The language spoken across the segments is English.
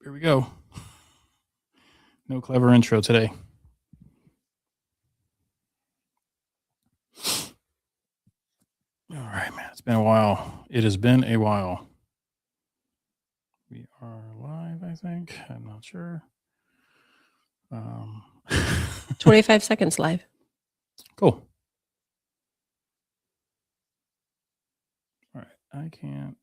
Here we go. No clever intro today. All right, man. It's been a while. It has been a while. We are live, I think. I'm not sure. 25 seconds live. Cool. All right. I can't.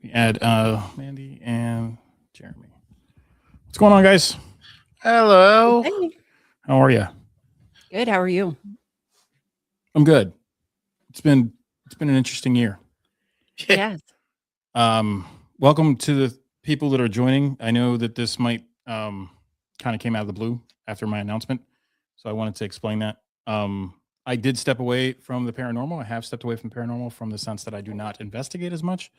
We add Mandy and Jeremy. What's going on, guys? Hello. Hey. How are you? Good. How are you? I'm good. It's been an interesting year. Yes. Welcome to the people that are joining. I know that this might kind of came out of the blue after my announcement, so I wanted to explain that. I did step away from the paranormal. I have stepped away from paranormal from the sense that I do not investigate as much.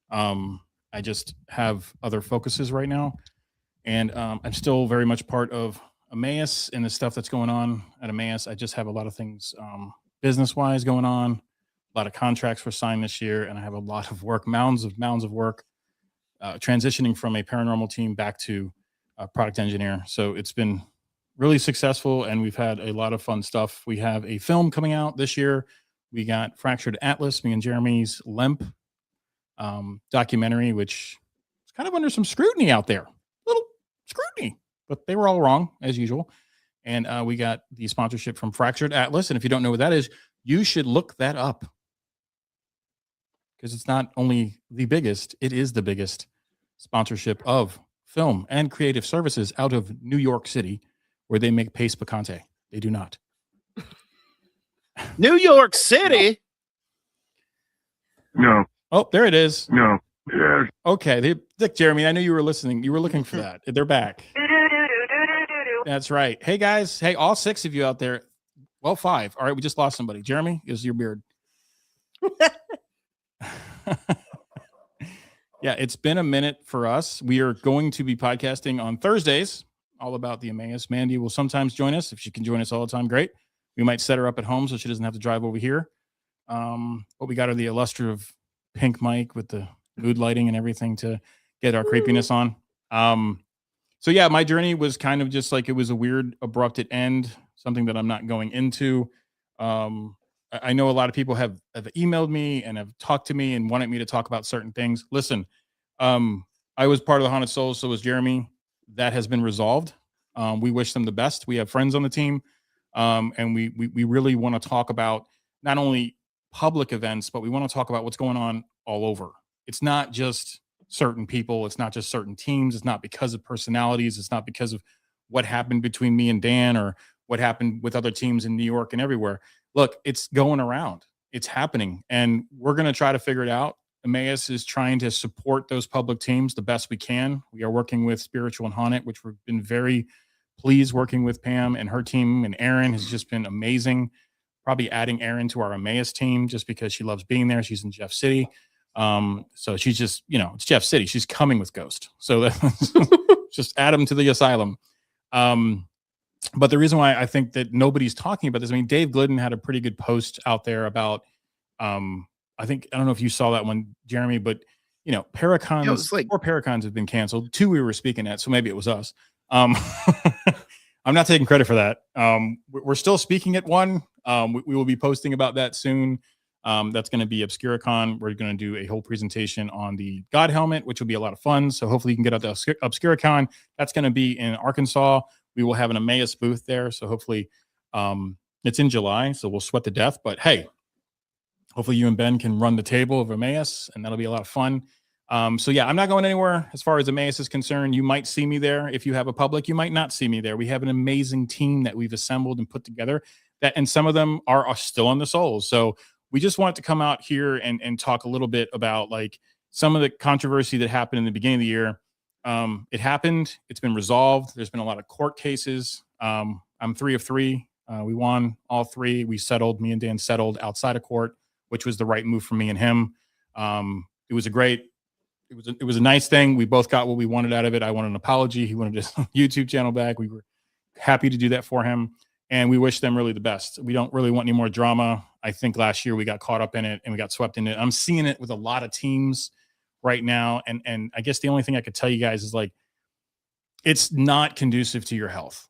I just have other focuses right now, and I'm still very much part of Emmaus and the stuff that's going on at Emmaus. I just have a lot of things business-wise going on. A lot of contracts were signed this year, and I have a lot of work, mounds of work, transitioning from a paranormal team back to a product engineer. So it's been really successful, and we've had a lot of fun stuff. We have a film coming out this year. We got Fractured Atlas, me and Jeremy's Lemp documentary, which is kind of under some scrutiny out there. Little scrutiny, but they were all wrong, as usual. And we got the sponsorship from Fractured Atlas. And if you don't know what that is, you should look that up, because it's not only the biggest, it is the biggest sponsorship of film and creative services out of New York City, where they make paste picante. They do not. New York City? No. Oh, there it is. No. Yes. Okay. Look, Jeremy, I knew you were listening. You were looking for that. They're back. That's right. Hey, guys. Hey, all 6 of you out there. Well, 5. All right. We just lost somebody. Jeremy, is your beard. Yeah, it's been a minute for us. We are going to be podcasting on Thursdays, all about the Emmaus. Mandy will sometimes join us. If she can join us all the time, great. We might set her up at home so she doesn't have to drive over here. What we got are the illustrative pink mic with the mood lighting and everything to get our creepiness on. So yeah, my journey was kind of just like, it was a weird, abrupt end, something that I'm not going into. I know a lot of people have emailed me and have talked to me and wanted me to talk about certain things. Listen, I was part of the Haunted Souls, so was Jeremy. That has been resolved. We wish them the best. We have friends on the team, and we really want to talk about not only public events, but we want to talk about what's going on all over. It's not just certain people. It's not just certain teams. It's not because of personalities. It's not because of what happened between me and Dan or what happened with other teams in New York and everywhere. Look, it's going around. It's happening, and we're going to try to figure it out. Emmaus is trying to support those public teams the best we can. We are working with Spiritual and Haunted, which we've been very pleased working with Pam and her team, and Erin has just been amazing. Probably adding Erin to our Emmaus team just because she loves being there. She's in Jeff City. So she's just, it's Jeff City. She's coming with Ghost. So that's just add them to the asylum. But the reason why I think that nobody's talking about this, I mean, Dave Glidden had a pretty good post out there about, I don't know if you saw that one, Jeremy, but Paracons, like 4 Paracons have been canceled. 2 we were speaking at, so maybe it was us. I'm not taking credit for that. We're still speaking at one. We will be posting about that soon. That's going to be Obscuricon. We're going to do a whole presentation on the God Helmet, which will be a lot of fun. So hopefully you can get out to Obscuricon. That's going to be in Arkansas. We will have an Emmaus booth there. So hopefully it's in July. So we'll sweat to death. But hey, hopefully you and Ben can run the table of Emmaus, and that'll be a lot of fun. So yeah, I'm not going anywhere as far as Emmaus is concerned. You might see me there. If you have a public, you might not see me there. We have an amazing team that we've assembled and put together, and some of them are still on the Souls. So we just want to come out here and talk a little bit about like some of the controversy that happened in the beginning of the year. It happened. It's been resolved. There's been a lot of court cases. I'm 3 of 3. We won all 3. We settled. Me and Dan settled outside of court, which was the right move for me and him. It was a nice thing. We both got what we wanted out of it. I wanted an apology. He wanted his YouTube channel back. We were happy to do that for him. and we wish them really the best. We don't really want any more drama. I think last year we got caught up in it and we got swept in it. I'm seeing it with a lot of teams right now. And I guess the only thing I could tell you guys is like, it's not conducive to your health.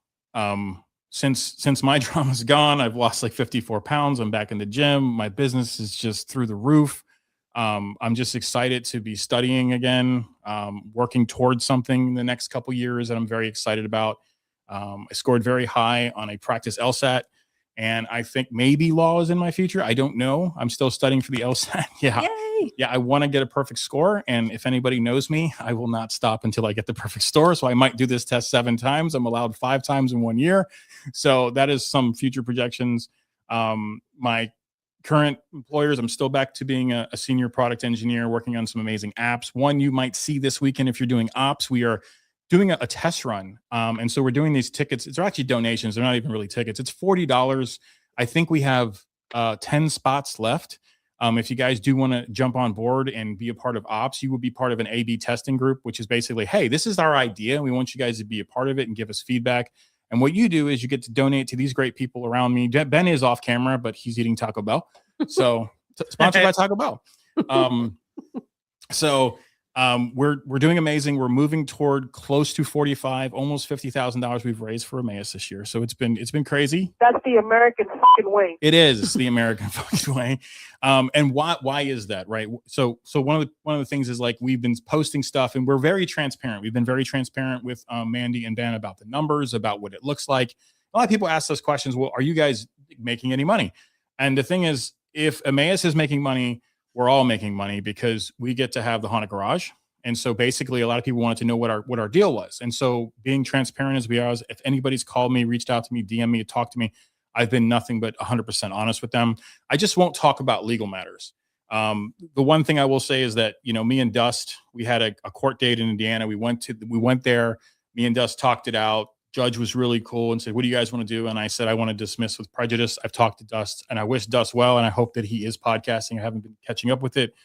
Since my drama's gone, I've lost like 54 pounds. I'm back in the gym. My business is just through the roof. I'm just excited to be studying again, working towards something in the next couple years that I'm very excited about. I scored very high on a practice LSAT, and I think maybe law is in my future. I don't know. I'm still studying for the LSAT. Yeah. Yay. Yeah. I want to get a perfect score. And if anybody knows me, I will not stop until I get the perfect score. So I might do this test 7 times. I'm allowed 5 times in 1 year. So that is some future projections. My current employers, I'm still back to being a senior product engineer, working on some amazing apps. One you might see this weekend if you're doing ops. We are doing a test run. And so we're doing these tickets. They're actually donations. They're not even really tickets. It's $40. I think we have 10 spots left. If you guys do want to jump on board and be a part of ops, you will be part of an A/B testing group, which is basically, hey, this is our idea, and we want you guys to be a part of it and give us feedback. And what you do is you get to donate to these great people around me. Ben is off camera, but he's eating Taco Bell. So sponsored by Taco Bell. We're doing amazing. We're moving toward close to 45, almost $50,000 we've raised for Emmaus this year. So it's been crazy. That's the American fucking way. It is the American fucking way. And why is that, right? So one of the things is like we've been posting stuff and we're very transparent. We've been very transparent with Mandy and Ben about the numbers, about what it looks like. A lot of people ask those questions. Well, are you guys making any money? And the thing is, if Emmaus is making money, we're all making money because we get to have the haunted garage. And so basically a lot of people wanted to know what our deal was. And so being transparent as we are, if anybody's called me, reached out to me, DM me, talked to me, I've been nothing but 100% honest with them. I just won't talk about legal matters. The one thing I will say is that, me and Dust, we had a court date in Indiana. We went there, me and Dust talked it out. Judge was really cool and said, what do you guys want to do? And I said, I want to dismiss with prejudice. I've talked to Dust and I wish Dust well. And I hope that he is podcasting. I haven't been catching up with it.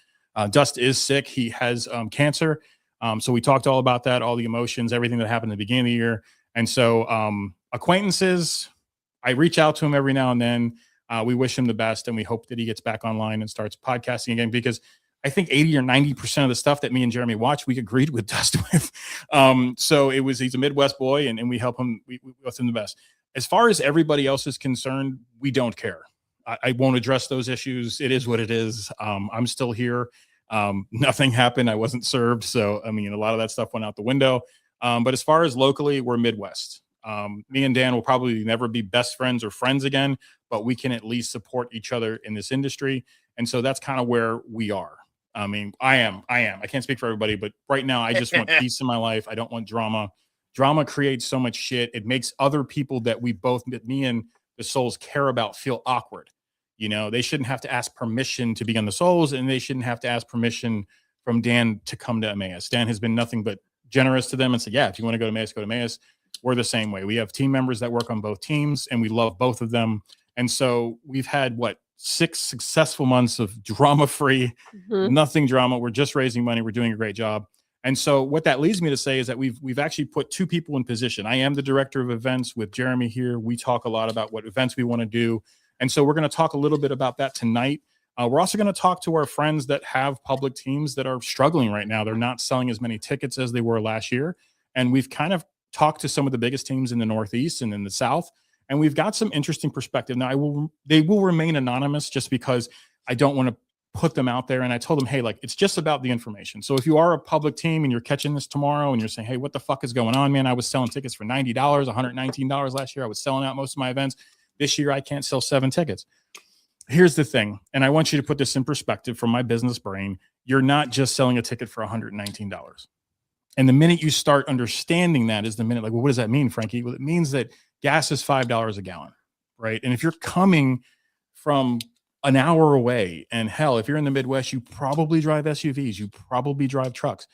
Dust is sick. He has cancer. So we talked all about that, all the emotions, everything that happened at the beginning of the year. And so acquaintances, I reach out to him every now and then. We wish him the best and we hope that he gets back online and starts podcasting again, because I think 80 or 90% of the stuff that me and Jeremy watch, we agreed with Dust with. So he's a Midwest boy and we help him. We wish him the best. As far as everybody else is concerned, we don't care. I won't address those issues. It is what it is. I'm still here. Nothing happened. I wasn't served. So, a lot of that stuff went out the window. But as far as locally, we're Midwest. Me and Dan will probably never be best friends or friends again, but we can at least support each other in this industry. And so that's kind of where we are. I am. I can't speak for everybody, but right now I just want peace in my life. I don't want drama. Drama creates so much shit. It makes other people that me and the Souls care about feel awkward. They shouldn't have to ask permission to be on the Souls, and they shouldn't have to ask permission from Dan to come to Emmaus. Dan has been nothing but generous to them and said, yeah, if you want to go to Emmaus, go to Emmaus. We're the same way. We have team members that work on both teams and we love both of them. And so we've had 6 successful months of drama-free, nothing drama. We're just raising money. We're doing a great job. And so what that leads me to say is that we've actually put 2 people in position. I am the director of events with Jeremy here. We talk a lot about what events we want to do. And so we're going to talk a little bit about that tonight. We're also going to talk to our friends that have public teams that are struggling right now. They're not selling as many tickets as they were last year. And we've kind of talked to some of the biggest teams in the Northeast and in the South. And we've got some interesting perspective. Now, they will remain anonymous just because I don't want to put them out there. And I told them, hey, it's just about the information. So if you are a public team and you're catching this tomorrow and you're saying, hey, what the fuck is going on, man? I was selling tickets for $90, $119 last year. I was selling out most of my events. This year, I can't sell 7 tickets. Here's the thing. And I want you to put this in perspective from my business brain. You're not just selling a ticket for $119. And the minute you start understanding that is the minute, what does that mean, Frankie? Well, it means that gas is $5 a gallon, right? And if you're coming from an hour away, and hell, if you're in the Midwest, you probably drive SUVs, you probably drive trucks.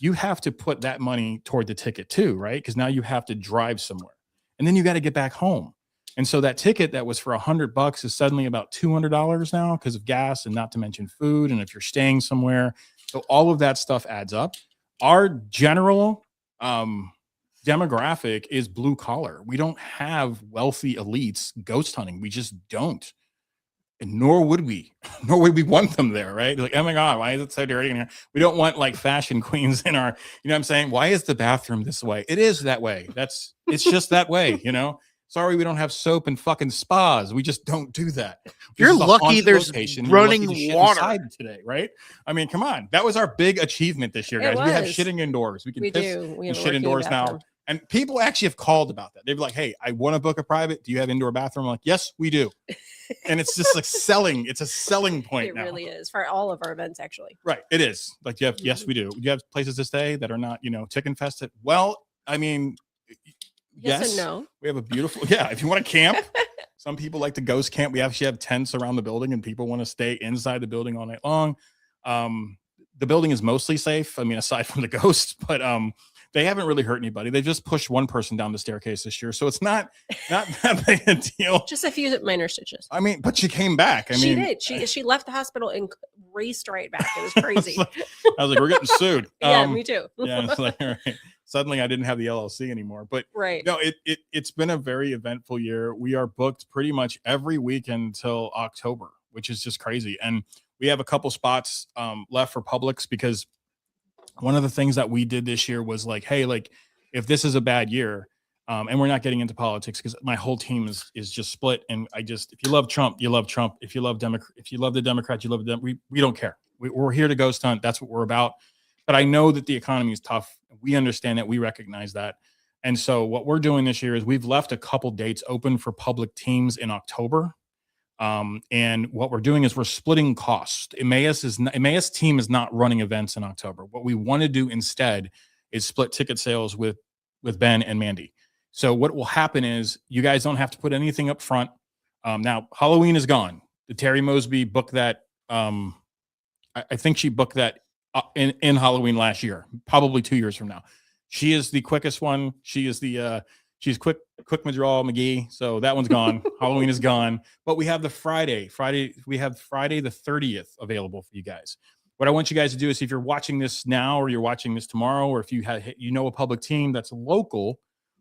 You have to put that money toward the ticket too, right? Because now you have to drive somewhere. And then you got to get back home. And so that ticket that was for $100 is suddenly about $200 now because of gas, and not to mention food. And if you're staying somewhere, so all of that stuff adds up. Our general demographic is blue collar. We don't have wealthy elites ghost hunting. We just don't. And nor would we want them there, right? Like, oh my God, why is it so dirty in here? We don't want like fashion queens in our, you know what I'm saying? Why is the bathroom this way? It is that way. It's just that way, you know? Sorry, we don't have soap and fucking spas. We just don't do that. You're lucky there's running water today, right? I mean, come on. That was our big achievement this year, guys. We have shitting indoors. We can piss and shit indoors now. And people actually have called about that. They'd be like, hey, I want to book a private. Do you have indoor bathroom? I'm like, yes, we do. And it's just like selling. It's a selling point. It really is for all of our events, actually. Right. It is. Like, yes, we do. You have places to stay that are not, tick infested. Well, I mean, yes and no. We have a beautiful, if you want to camp, some people like to ghost camp. We actually have tents around the building and people want to stay inside the building all night long. The building is mostly safe. I mean, aside from the ghosts, but they haven't really hurt anybody. They just pushed one person down the staircase this year. So it's not that big a deal. Just a few minor stitches. I mean, but she came back. She did. She left the hospital and raced right back. It was crazy. I was like, we're getting sued. Yeah, me too. Yeah, it's like, all right. Suddenly I didn't have the LLC anymore. But right. No, it's been a very eventful year. We are booked pretty much every weekend until October, which is just crazy. And we have a couple spots left for Publix because one of the things that we did this year was like, hey, like if this is a bad year, and we're not getting into politics because my whole team is just split. And if you love Trump, you love Trump. If you love if you love the Democrats, you love them. We don't care. We're here to ghost hunt. That's what we're about. But I know that the economy is tough. We understand that. We recognize that. And so what we're doing this year is we've left a couple dates open for public teams in October. And what we're doing is we're splitting costs. Emmaus team is not running events in October. What we want to do instead is split ticket sales with Ben and Mandy. So what will happen is you guys don't have to put anything up front. Now Halloween is gone. The Terry Mosby booked that. I think she booked that in Halloween last year, probably 2 years from now. She is the quickest one. She is she's quick McGraw McGee. So that one's gone. Halloween is gone. But we have the Friday. We have Friday the 30th available for you guys. What I want you guys to do is if you're watching this now or you're watching this tomorrow, or if you have a public team that's local,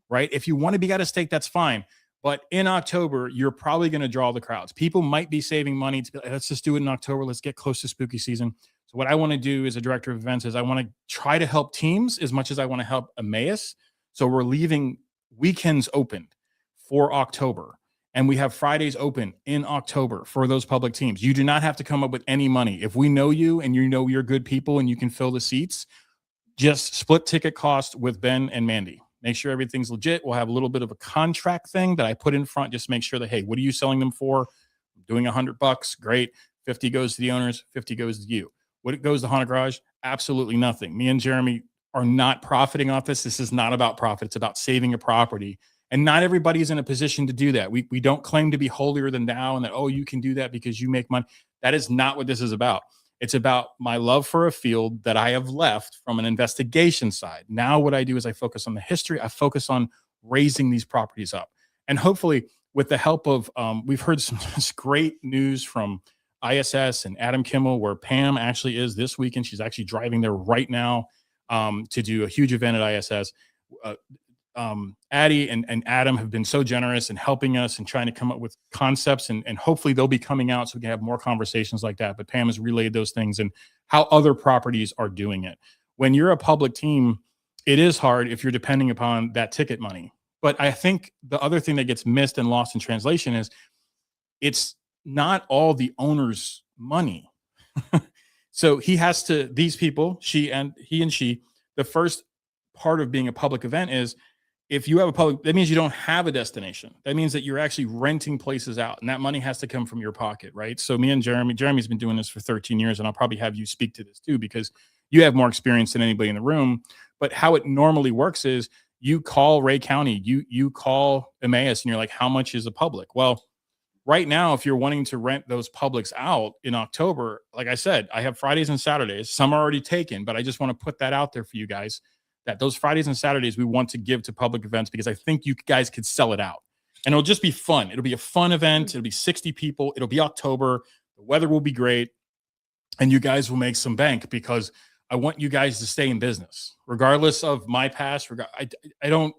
right? If you want to be out of state, that's fine. But in October, you're probably going to draw the crowds. People might be saving money to be like, let's just do it in October. Let's get close to spooky season. So what I want to do as a director of events is I want to try to help teams as much as I want to help Emmaus. So we're leaving weekends open for October. And we have Fridays open in October for those public teams. You do not have to come up with any money. If we know you and you know you're good people and you can fill the seats, just split ticket cost with Ben and Mandy. Make sure everything's legit. We'll have a little bit of a contract thing that I put in front. Just make sure that, hey, what are you selling them for? I'm doing $100. Great. 50 goes to the owners. 50 goes to you. What it goes to Haunted Garage? Absolutely nothing. Me and Jeremy are not profiting off this. This is not about profit. It's about saving a property. And not everybody is in a position to do that. We don't claim to be holier than thou and that, oh, you can do that because you make money. That is not what this is about. It's about my love for a field that I have left from an investigation side. Now what I do is I focus on the history. I focus on raising these properties up. And hopefully with the help of, we've heard some great news from ISS and Adam Kimmel, where Pam actually is this weekend. She's actually driving there right now to do a huge event at ISS. Addie and Adam have been so generous in helping us and trying to come up with concepts, and hopefully they'll be coming out so we can have more conversations like that. But Pam has relayed those things and how other properties are doing it. When you're a public team, it is hard if you're depending upon that ticket money. But I think the other thing that gets missed and lost in translation is it's not all the owner's money. So he has to, these people, he and she, the first part of being a public event is if you have a public, that means you don't have a destination. That means that you're actually renting places out, and that money has to come from your pocket, right? So me and Jeremy's been doing this for 13 years, and I'll probably have you speak to this too, because you have more experience than anybody in the room. But how it normally works is you call Ray County, you call Emmaus, and you're like, how much is a public? Well, right now, if you're wanting to rent those publics out in October, like I said, I have Fridays and Saturdays. Some are already taken, but I just want to put that out there for you guys, that those Fridays and Saturdays we want to give to public events, because I think you guys could sell it out. And it'll just be fun. It'll be a fun event. It'll be 60 people. It'll be October. The weather will be great. And you guys will make some bank, because I want you guys to stay in business, regardless of my past. I don't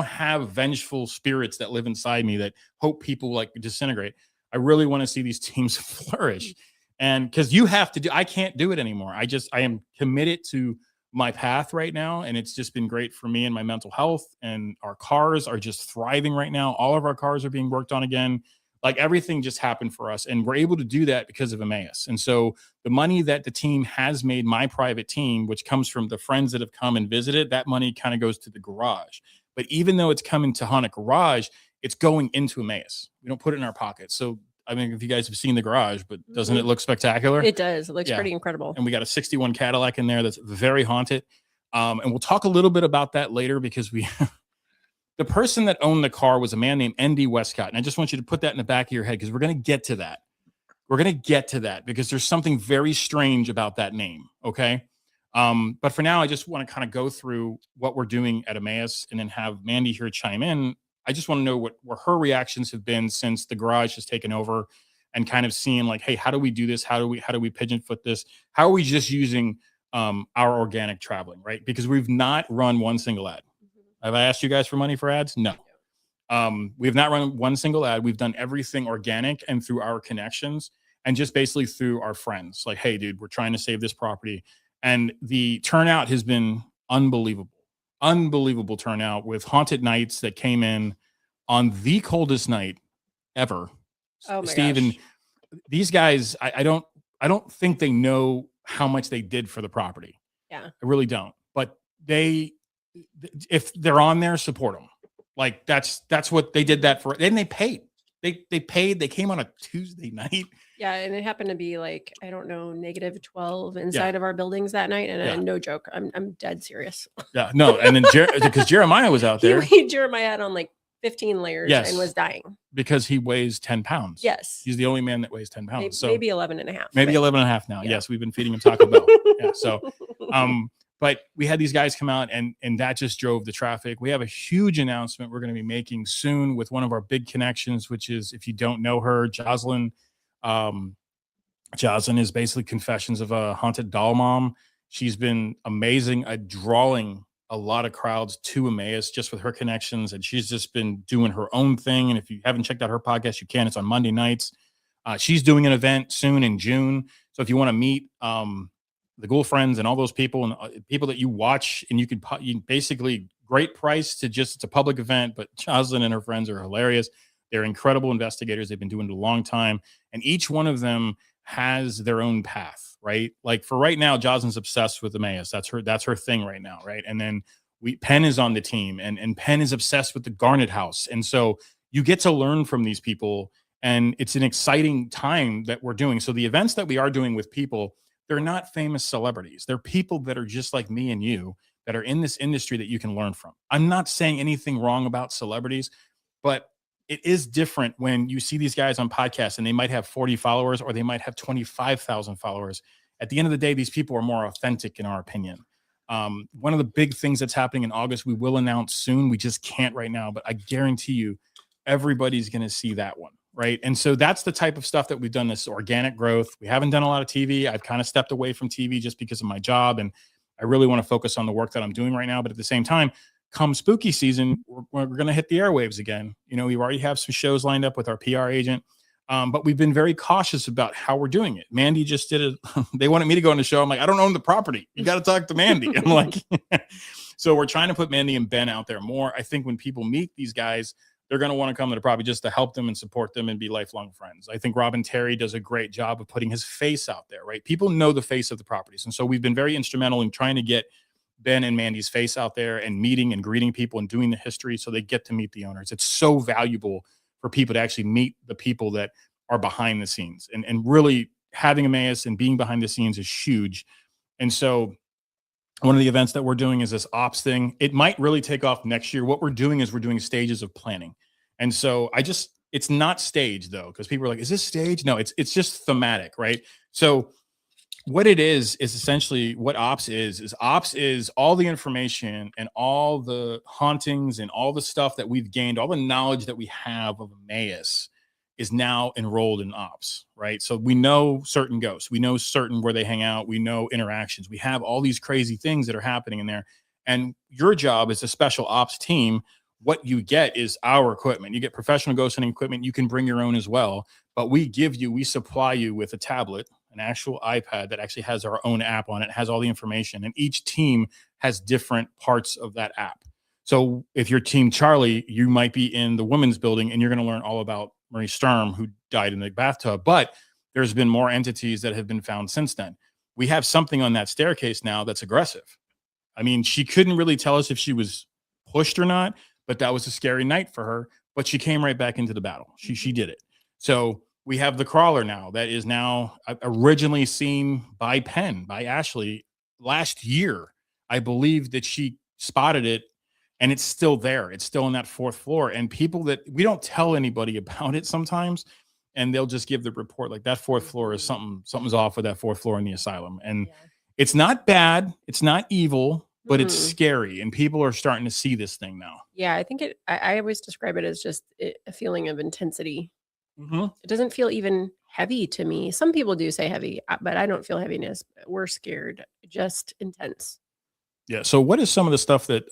have vengeful spirits that live inside me that hope people like disintegrate. I really want to see these teams flourish. And because you have to do, I can't do it anymore. I am committed to my path right now. And it's just been great for me and my mental health. And our cars are just thriving right now. All of our cars are being worked on again. Like everything just happened for us. And we're able to do that because of Emmaus. And so the money that the team has made, my private team, which comes from the friends that have come and visited, that money kind of goes to the garage. But even though it's coming to Haunted Garage, it's going into Emmaus. We don't put it in our pocket. So I mean, if you guys have seen the garage, but doesn't it look spectacular? It does. It looks pretty incredible. And we got a 61 Cadillac in there that's very haunted. And we'll talk a little bit about that later because the person that owned the car was a man named Andy Westcott. And I just want you to put that in the back of your head because we're going to get to that. We're going to get to that because there's something very strange about that name. Okay. But for now, I just want to kind of go through what we're doing at Emmaus and then have Mandy here chime in. I just want to know what her reactions have been since the garage has taken over and kind of seeing like, hey, how do we do this? How do we pigeon foot this? How are we just using our organic traveling, right? Because we've not run one single ad. Have I asked you guys for money for ads? No. We have not run one single ad. We've done everything organic and through our connections and just basically through our friends. Like, hey, dude, we're trying to save this property. And the turnout has been unbelievable. Unbelievable turnout with haunted nights that came in on the coldest night ever. Oh my Steve, gosh. and these guys, I don't think they know how much they did for the property. Yeah. I really don't. But if they're on there, support them. Like that's what they did that for. And they paid. They paid. They came on a Tuesday night. Yeah, and it happened to be like, I don't know, -12 inside of our buildings that night. And no joke, I'm dead serious. Yeah, no. And then because Jeremiah was out there. Jeremiah had on like 15 layers and was dying. Because he weighs 10 pounds. Yes. He's the only man that weighs 10 pounds. Maybe 11 and a half. Maybe 11 and a half now. Yeah. Yes, we've been feeding him Taco Bell. Yeah, so but we had these guys come out and that just drove the traffic. We have a huge announcement we're going to be making soon with one of our big connections, which is, if you don't know her, Jocelyn. Jocelyn is basically Confessions of a Haunted Doll Mom. She's been amazing at drawing a lot of crowds to Emmaus just with her connections. And she's just been doing her own thing. And if you haven't checked out her podcast, you can. It's on Monday nights. She's doing an event soon in June. So if you want to meet the Ghoul Friends and all those people and people that you watch, and you basically great price to just, it's a public event, but Jocelyn and her friends are hilarious. They're incredible investigators. They've been doing it a long time. And each one of them has their own path, right? Like for right now, Jocelyn's obsessed with Emmaus. That's her thing right now, right? And then Penn is on the team and Penn is obsessed with the Garnet House. And so you get to learn from these people. And it's an exciting time that we're doing. So the events that we are doing with people, they're not famous celebrities. They're people that are just like me and you that are in this industry that you can learn from. I'm not saying anything wrong about celebrities, but it is different when you see these guys on podcasts and they might have 40 followers or they might have 25,000 followers. At the end of the day, these people are more authentic in our opinion. One of the big things that's happening in August, we will announce soon. We just can't right now, but I guarantee you everybody's going to see that one. Right. And so that's the type of stuff that we've done, this organic growth. We haven't done a lot of TV. I've kind of stepped away from TV just because of my job. And I really want to focus on the work that I'm doing right now. But at the same time, come spooky season, we're going to hit the airwaves again. You know, we already have some shows lined up with our PR agent. But we've been very cautious about how we're doing it. Mandy just did it. They wanted me to go on the show. I'm like, I don't own the property. You got to talk to Mandy. I'm like, so we're trying to put Mandy and Ben out there more. I think when people meet these guys, they're going to want to come to the property just to help them and support them and be lifelong friends. I think Robin Terry does a great job of putting his face out there, right? People know the face of the properties. And so we've been very instrumental in trying to get Ben and Mandy's face out there and meeting and greeting people and doing the history so they get to meet the owners. It's so valuable for people to actually meet the people that are behind the scenes. And really having Emmaus and being behind the scenes is huge. And so one of the events that we're doing is this ops thing. It might really take off next year. What we're doing is we're doing stages of planning. And so it's not staged though, because people are like, is this staged? No, it's just thematic, right? So what it is essentially what ops is all the information and all the hauntings and all the stuff that we've gained, all the knowledge that we have of Emmaus is now enrolled in ops, right? So we know certain ghosts, we know certain where they hang out, we know interactions, we have all these crazy things that are happening in there. And your job as a special ops team, what you get is our equipment. You get professional ghost hunting equipment. You can bring your own as well, but we supply you with a tablet, an actual iPad that actually has our own app on it, has all the information, and each team has different parts of that app. So if you're Team Charlie, you might be in the women's building and you're going to learn all about Marie Sturm, who died in the bathtub. But there's been more entities that have been found since then. We have something on that staircase now that's aggressive. I mean, she couldn't really tell us if she was pushed or not, but that was a scary night for her. But she came right back into the battle. She did it. So we have the crawler now that is now originally seen by Ashley last year. I believe that she spotted it, and it's still there. It's still on that 4th floor. And people that we don't tell anybody about it sometimes, and they'll just give the report like that 4th floor is something's off with that 4th floor in the asylum. And it's not bad, it's not evil, but it's scary, and people are starting to see this thing now. Yeah, I think I always describe it as just a feeling of intensity. It doesn't feel even heavy to me. Some people do say heavy, but I don't feel heaviness. We're scared, just intense. Yeah. So what is some of the stuff that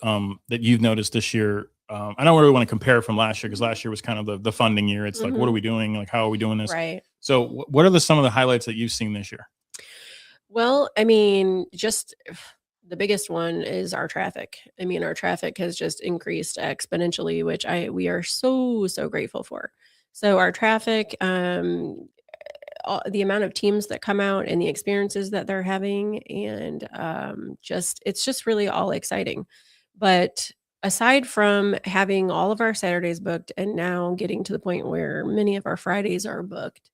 that you've noticed this year? I don't really want to compare from last year, because last year was kind of the funding year. It's like, what are we doing? Like, how are we doing this? Right. So what are some of the highlights that you've seen this year? Well, I mean, just the biggest one is our traffic. I mean, our traffic has just increased exponentially, which we are so grateful for. So our traffic, the amount of teams that come out and the experiences that they're having, and it's just really all exciting. But aside from having all of our Saturdays booked and now getting to the point where many of our Fridays are booked,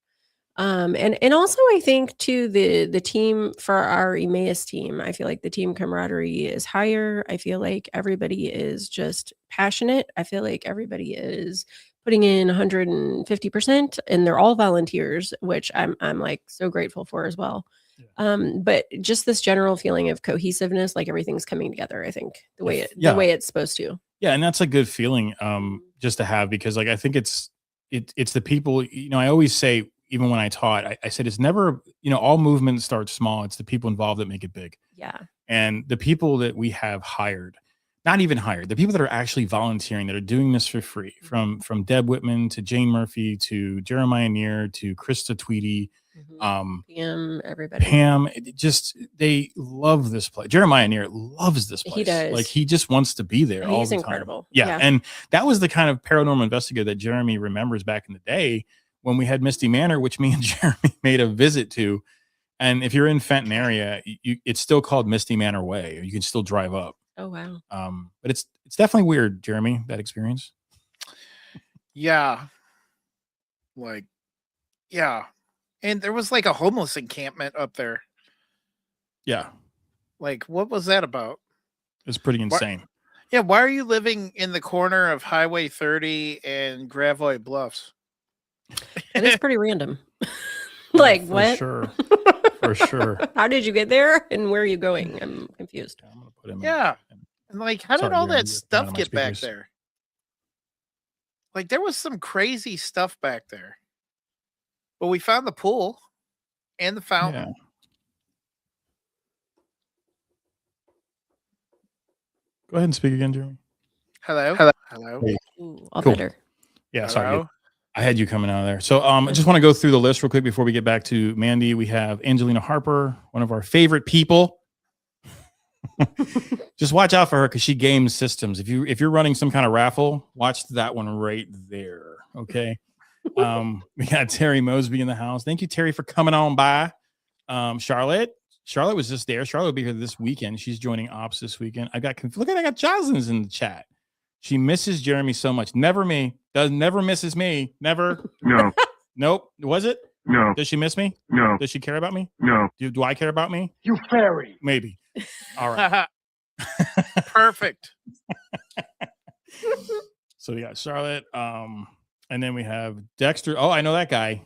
and also I think too, the team for our Emmaus team, I feel like the team camaraderie is higher. I feel like everybody is just passionate. I feel like everybody is putting in 150%, and they're all volunteers, which I'm like so grateful for as well. But just this general feeling of cohesiveness, like everything's coming together, I think the way it's supposed to. Yeah. And that's a good feeling just to have, because like I think it's the people, I always say, even when I taught, I said it's never, all movement starts small. It's the people involved that make it big. Yeah. And the people that we have hired, not even hired, the people that are actually volunteering, that are doing this for free, from Deb Whitman to Jane Murphy to Jeremiah Neer to Krista Tweedy, Pam, everybody. Pam, they love this place. Jeremiah Neer loves this place. He does. Like, he just wants to be there all the time. He's incredible. Yeah. And that was the kind of paranormal investigator that Jeremy remembers back in the day when we had Misty Manor, which me and Jeremy made a visit to. And if you're in Fenton area, it's still called Misty Manor Way. You can still drive up. Oh, wow. But it's definitely weird, Jeremy, that experience. Yeah. Yeah. And there was like a homeless encampment up there. Yeah. Like, what was that about? It's pretty insane. Why are you living in the corner of Highway 30 and Gravois Bluffs? That is pretty random. Like, for what? Sure. For sure. How did you get there, and where are you going? I'm confused. I'm gonna put him and like, how did all that stuff get back there? Like, there was some crazy stuff back there. But we found the pool and the fountain. Yeah. Go ahead and speak again, Jeremy. Hello. Ooh, all Cool. better. Yeah, sorry. I had you coming out of there. So I just want to go through the list real quick before we get back to Mandy. We have Angelina Harper, one of our favorite people. Just watch out for her, because she games systems. If you're running some kind of raffle, watch that one right there. Okay. We got Terry Mosby in the house. Thank you, Terry, for coming on by. Charlotte was just there. Charlotte will be here this weekend. She's joining ops this weekend. I got Jocelyn's in the chat. She misses Jeremy so much. Never me. Never misses me. Never. No. Nope. Was it? No. Does she miss me? No. Does she care about me? No. Do I care about me? You fairy. Maybe. All right. Perfect. So we got Charlotte. And then we have Dexter. Oh, I know that guy.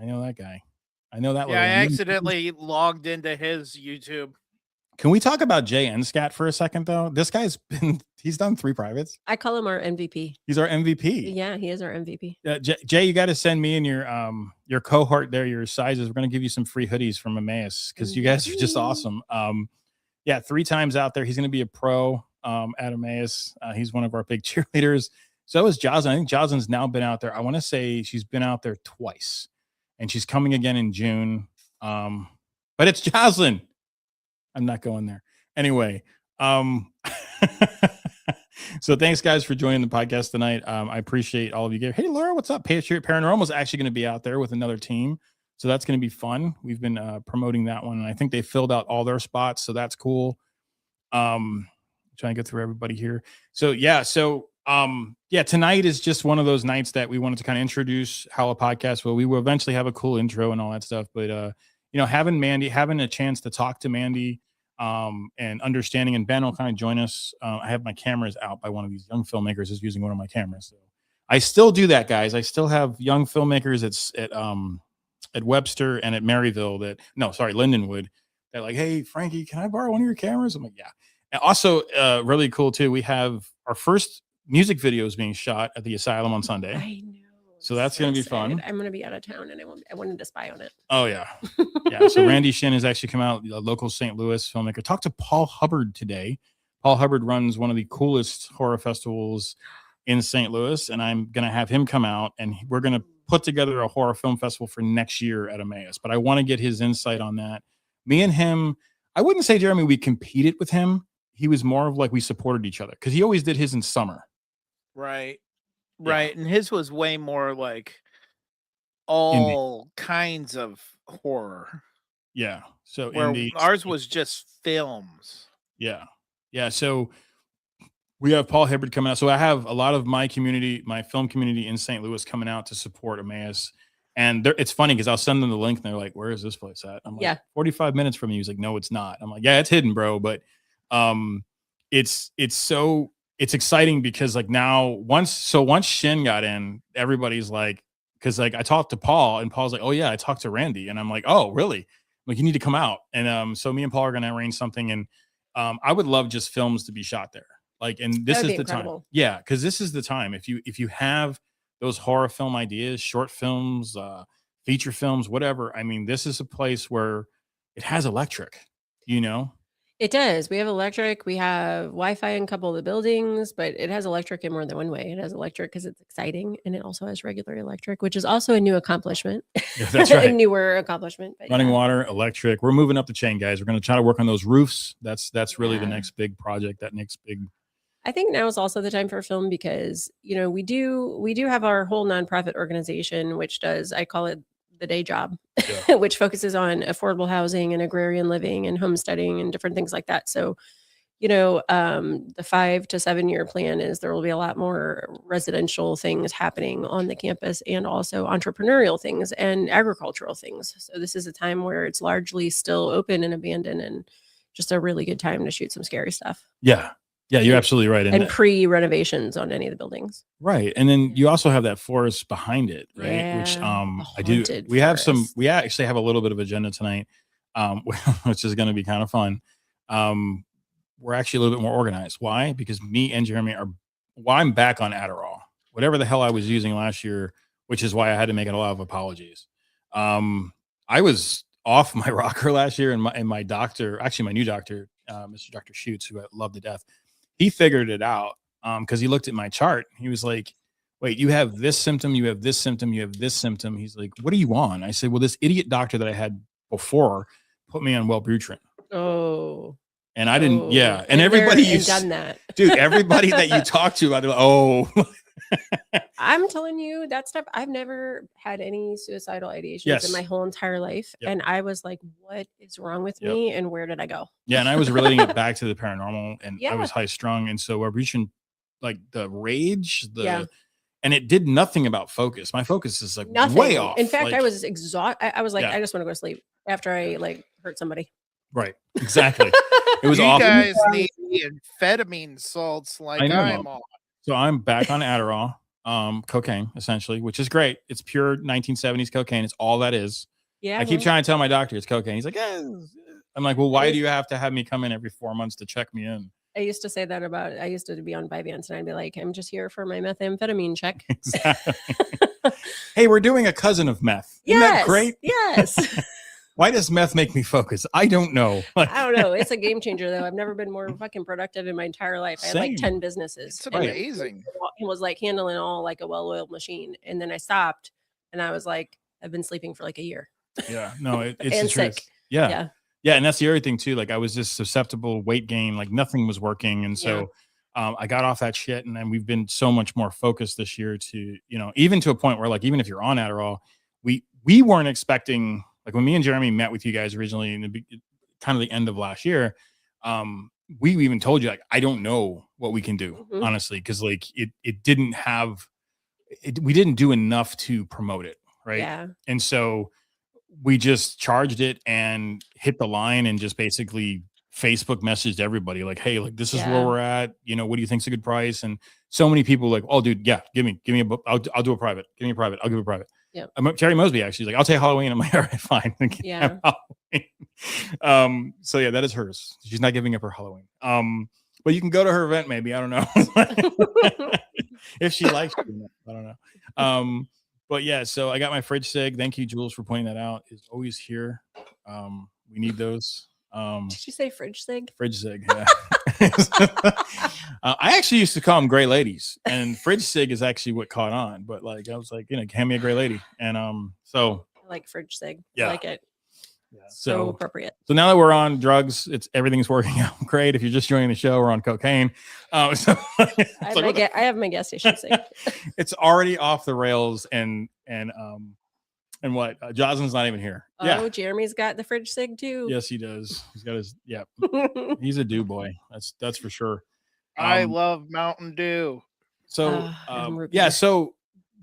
I know that. Yeah, I accidentally logged into his YouTube. Can we talk about Jay Enscat for a second, though? This guy's he's done 3 privates. I call him our MVP. He's our MVP. Yeah, he is our MVP. Jay, you got to send me and your cohort there your sizes. We're going to give you some free hoodies from Emmaus because you guys are just awesome. Yeah, 3 times out there. He's going to be a pro at Emmaus. He's one of our big cheerleaders. So is Jocelyn. I think Jocelyn's now been out there. I want to say she's been out there twice, and she's coming again in June. But it's Jocelyn. I'm not going there. Anyway, so thanks guys for joining the podcast tonight. I appreciate all of you. Hey, Laura, what's up? Patriot Paranormal is actually going to be out there with another team. So that's going to be fun. We've been promoting that one, and I think they filled out all their spots. So that's cool. Trying to get through everybody here. So yeah. Tonight is just one of those nights that we wanted to kind of introduce how a podcast will. We will eventually have a cool intro and all that stuff. But, having Mandy, having a chance to talk to Mandy and understanding, and Ben will kind of join us. I have my cameras out by one of these young filmmakers is using one of my cameras. So I still do that, guys. I still have young filmmakers at Webster and at Maryville Lindenwood. They're like, hey, Frankie, can I borrow one of your cameras? I'm like, yeah. And also really cool too. We have our first music videos being shot at the Asylum on Sunday. I know. So that's going to be fun. I'm going to be out of town and I wanted to spy on it. Oh yeah. Yeah. So Randy Shin has actually come out, a local St. Louis filmmaker. Talked to Paul Hubbard today. Paul Hubbard runs one of the coolest horror festivals in St. Louis. And I'm going to have him come out and we're going to put together a horror film festival for next year at Emmaus. But I want to get his insight on that. Me and him, I wouldn't say, Jeremy, we competed with him. He was more of like we supported each other because he always did his in summer. Right. Yeah. Right. And his was way more like all kinds of horror. Yeah. So where ours was just films. Yeah. Yeah. So we have Paul Hubbard coming out. So I have a lot of my community, my film community in St. Louis coming out to support Emmaus. And it's funny because I'll send them the link and they're like, where is this place at? I'm like, 45 minutes from you. He's like, no, it's not. I'm like, yeah, it's hidden, bro. But it's exciting because like now once Shin got in, everybody's like, because like I talked to Paul and Paul's like, oh yeah, I talked to Randy, and I'm like, oh really? I'm like, you need to come out. And so me and Paul are going to arrange something, and I would love just films to be shot there. Like, and this is the time. Yeah, because this is the time. If you have those horror film ideas, short films, feature films, whatever. I mean, this is a place where it has electric, It does. We have electric. We have Wi-Fi in a couple of the buildings, but it has electric in more than one way. It has electric because it's exciting, and it also has regular electric, which is also a new accomplishment. Yeah, that's right. A newer accomplishment. But running water, electric. We're moving up the chain, guys. We're going to try to work on those roofs. That's really the next big project. That next big. I think now is also the time for film because we do have our whole nonprofit organization, which does, I call it the day job, which focuses on affordable housing and agrarian living and homesteading and different things like that. So, the 5 to 7 year plan is there will be a lot more residential things happening on the campus and also entrepreneurial things and agricultural things. So this is a time where it's largely still open and abandoned and just a really good time to shoot some scary stuff. Yeah. Yeah, you're absolutely right. And pre-renovations on any of the buildings. Right. And then you also have that forest behind it, right? Yeah, which I do. We actually have a little bit of agenda tonight, which is going to be kind of fun. We're actually a little bit more organized. Why? Because me and Jeremy I'm back on Adderall. Whatever the hell I was using last year, which is why I had to make a lot of apologies. I was off my rocker last year, and my doctor, actually my new doctor, Mr. Dr. Schutz, who I love to death, he figured it out because he looked at my chart. He was like, wait, you have this symptom, you have this symptom, you have this symptom. He's like, what are you on? I said, well, this idiot doctor that I had before put me on Wellbutrin. Oh. And I didn't, yeah. And everybody you've done that. Dude, everybody that you talk to, they're like, oh. I'm telling you that stuff. I've never had any suicidal ideations in my whole entire life. Yep. And I was like, what is wrong with me? And where did I go? Yeah. And I was relating it back to the paranormal, and I was high strung. And so we're reaching like the rage, and it did nothing about focus. My focus is like way off. In fact, I was exhausted. I was like, I just want to go to sleep after I like hurt somebody. Right. Exactly. It was awful. You guys need amphetamine salts like I'm on. So I'm back on Adderall, cocaine, essentially, which is great. It's pure 1970s cocaine. It's all that is. Yeah. I keep trying to tell my doctor it's cocaine. He's like, I'm like, well, why do you have to have me come in every 4 months to check me in? I used to say that about, I used to be on Vyvanse and I'd be like, I'm just here for my methamphetamine check. Exactly. Hey, we're doing a cousin of meth. Isn't that great? Yes. Why does meth make me focus? I don't know. I don't know. It's a game changer, though. I've never been more fucking productive in my entire life. I had like 10 businesses. It's amazing. It was like handling all like a well-oiled machine. And then I stopped and I was like, I've been sleeping for like a year. Yeah, no, it's and the truth. sick. Yeah. And that's the other thing too. Like I was just susceptible, weight gain, like nothing was working. And so I got off that shit. And then we've been so much more focused this year to, even to a point where like, even if you're on Adderall, we weren't expecting, like when me and Jeremy met with you guys originally in the kind of the end of last year, we even told you, like, I don't know what we can do, honestly, because like it didn't have, we didn't do enough to promote it. Right. Yeah. And so we just charged it and hit the line and just basically Facebook messaged everybody like, hey, like this is where we're at. What do you think's a good price? And so many people like, oh, dude, yeah, give me I'll do a private. Give me a private. I'll give a private. Yeah. Terry Mosby actually like, I'll take Halloween. I'm like, all right, fine. Yeah. So yeah, that is hers. She's not giving up her Halloween. But you can go to her event, maybe. I don't know. If she likes you, I don't know. But yeah, so I got my fridge sig. Thank you, Jules, for pointing that out. It's always here. We need those. Did you say fridge sig? Fridge sig, yeah. I actually used to call them gray ladies, and fridge sig is actually what caught on. But like, I was like, hand me a gray lady, and so I like fridge sig. Yeah. I like it. Yeah. So appropriate. So now that we're on drugs, everything's working out great. If you're just joining the show, we're on cocaine. I have my gas station sig. It's already off the rails, and what? Jocelyn's not even here. Oh, Jeremy's got the fridge sig too. Yes, he does. He's got his. Yeah, he's a do boy. That's for sure. I love Mountain Dew. So So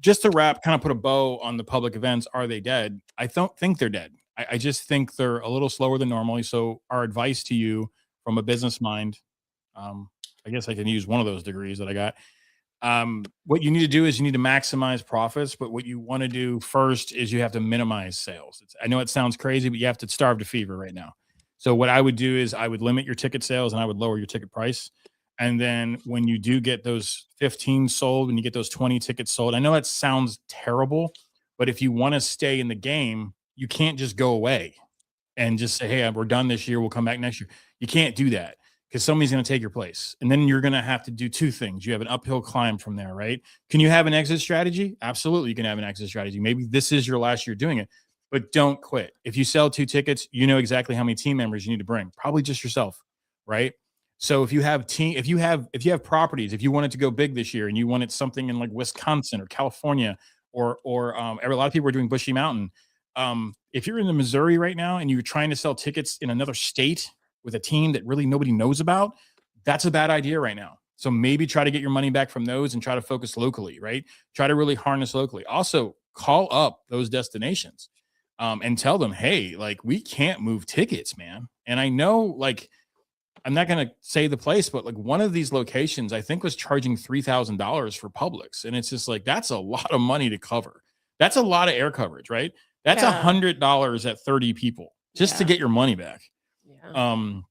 just to wrap, kind of put a bow on the public events. Are they dead? I don't think they're dead. I just think they're a little slower than normally. So our advice to you from a business mind, I guess I can use one of those degrees that I got. What you need to do is you need to maximize profits, but what you want to do first is you have to minimize sales. I know it sounds crazy, but you have to starve to fever right now. So what I would do is I would limit your ticket sales and I would lower your ticket price. And then when you do get those 15 sold, when you get those 20 tickets sold, I know it sounds terrible, but if you want to stay in the game, you can't just go away and just say, hey, we're done this year. We'll come back next year. You can't do that because somebody's going to take your place. And then you're going to have to do two things. You have an uphill climb from there, right? Can you have an exit strategy? Absolutely. You can have an exit strategy. Maybe this is your last year doing it, but don't quit. If you sell 2 tickets, you know exactly how many team members you need to bring, probably just yourself, right? So if you have properties, if you wanted to go big this year and you wanted something in like Wisconsin or California or a lot of people are doing Bushy Mountain. If you're in the Missouri right now and you're trying to sell tickets in another state with a team that really nobody knows about, that's a bad idea right now. So maybe try to get your money back from those and try to focus locally, right? Try to really harness locally. Also call up those destinations and tell them, hey, like we can't move tickets, man. And I know like, I'm not going to say the place, but like one of these locations, I think was charging $3,000 for Publix. And it's just like, that's a lot of money to cover. That's a lot of air coverage, right? That's $100 at 30 people just to get your money back. Yeah.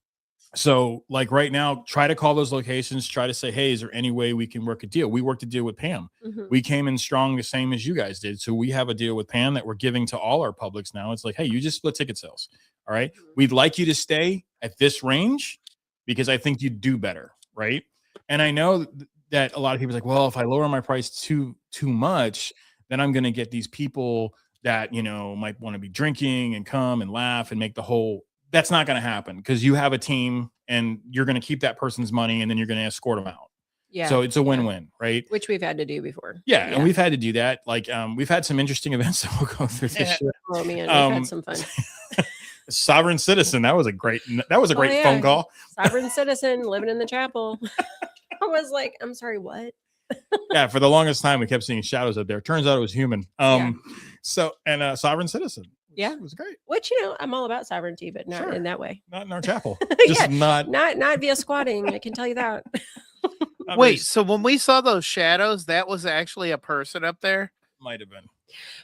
So like right now, try to call those locations, try to say, hey, is there any way we can work a deal? We worked a deal with Pam. We came in strong, the same as you guys did. So we have a deal with Pam that we're giving to all our Publix now. It's like, hey, you just split ticket sales. All right. We'd like you to stay at this range because I think you'd do better. Right. And I know that a lot of people are like, well, if I lower my price too much, then I'm going to get these people that, might want to be drinking and come and laugh and make the whole, that's not going to happen because you have a team and you're going to keep that person's money and then you're going to escort them out. Yeah. So it's a win-win, right? Which we've had to do before. Yeah. And we've had to do that. Like, we've had some interesting events that we'll go through this year. Oh man, we've had some fun. Sovereign Citizen. That was a great phone call. Sovereign Citizen living in the chapel. I was like, I'm sorry, what? Yeah, for the longest time we kept seeing shadows up there. Turns out it was human. So Sovereign Citizen. It was great. Which I'm all about sovereignty, but not in that way. Not in our chapel. Just not via squatting. I can tell you that. Wait, so when we saw those shadows, that was actually a person up there? Might have been.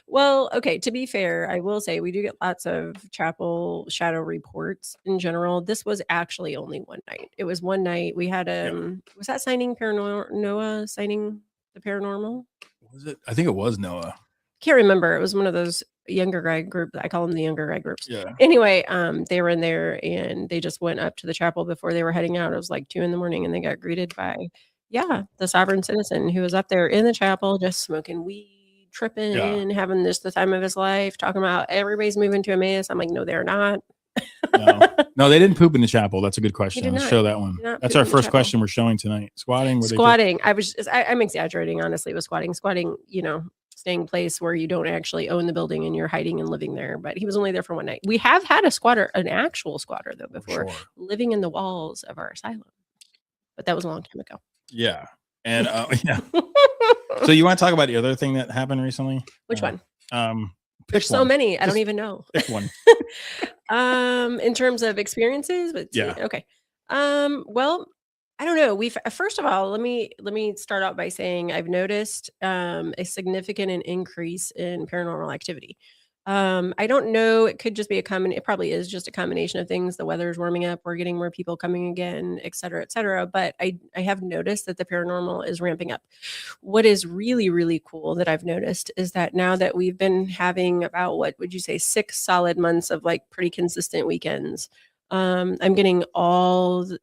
Well, okay, to be fair, I will say we do get lots of chapel shadow reports in general. This was actually only one night. It was one night. We had was that signing paranormal Noah signing the paranormal? Was it? I think it was Noah. Can't remember. It was one of those younger guy group. I call them the younger guy groups. Yeah. Anyway, they were in there and they just went up to the chapel before they were heading out. It was like 2 a.m. and they got greeted by the sovereign citizen who was up there in the chapel just smoking weed, tripping, having the time of his life, talking about everybody's moving to Emmaus. I'm like, no, they're not. No, they didn't poop in the chapel. That's a good question. Let's show that one. That's our first question we're showing tonight. Squatting. Squatting. I'm exaggerating, honestly, with squatting. Squatting, staying place where you don't actually own the building and you're hiding and living there. But he was only there for one night. We have had an actual squatter though before, living in the walls of our asylum. But that was a long time ago. Yeah. And So you want to talk about the other thing that happened recently? Which one? There's so many. I don't even know. Pick one. In terms of experiences, but okay. Well, I don't know. First of all, let me start out by saying I've noticed a significant increase in paranormal activity. I don't know. It could just be it probably is just a combination of things. The weather's warming up. We're getting more people coming again, et cetera, et cetera. But I have noticed that the paranormal is ramping up. What is really, really cool that I've noticed is that now that we've been having about, what would you say, 6 solid months of like pretty consistent weekends, I'm getting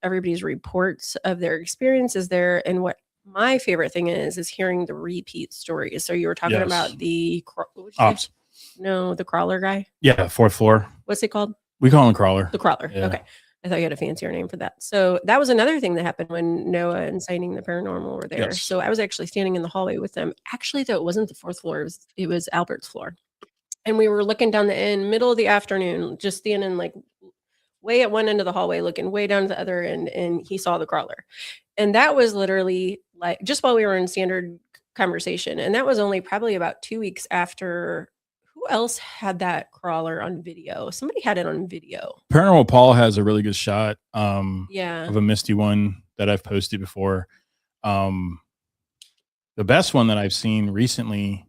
everybody's reports of their experiences there. And what my favorite thing is hearing the repeat stories. So you were talking about the Ops. No, the crawler guy. Yeah, 4th floor. What's it called? We call him crawler. The crawler. Yeah. Okay. I thought you had a fancier name for that. So that was another thing that happened when Noah and Signing the Paranormal were there. Yes. So I was actually standing in the hallway with them. Actually, though, it wasn't the 4th floor. It was Albert's floor. And we were looking down the end, middle of the afternoon, just standing like way at one end of the hallway, looking way down to the other end, and he saw the crawler. And that was literally like just while we were in standard conversation. And that was only probably about 2 weeks after. Who else had that crawler on video? Somebody had it on video. Paranormal Paul has a really good shot of a misty one that I've posted before. The best one that I've seen recently,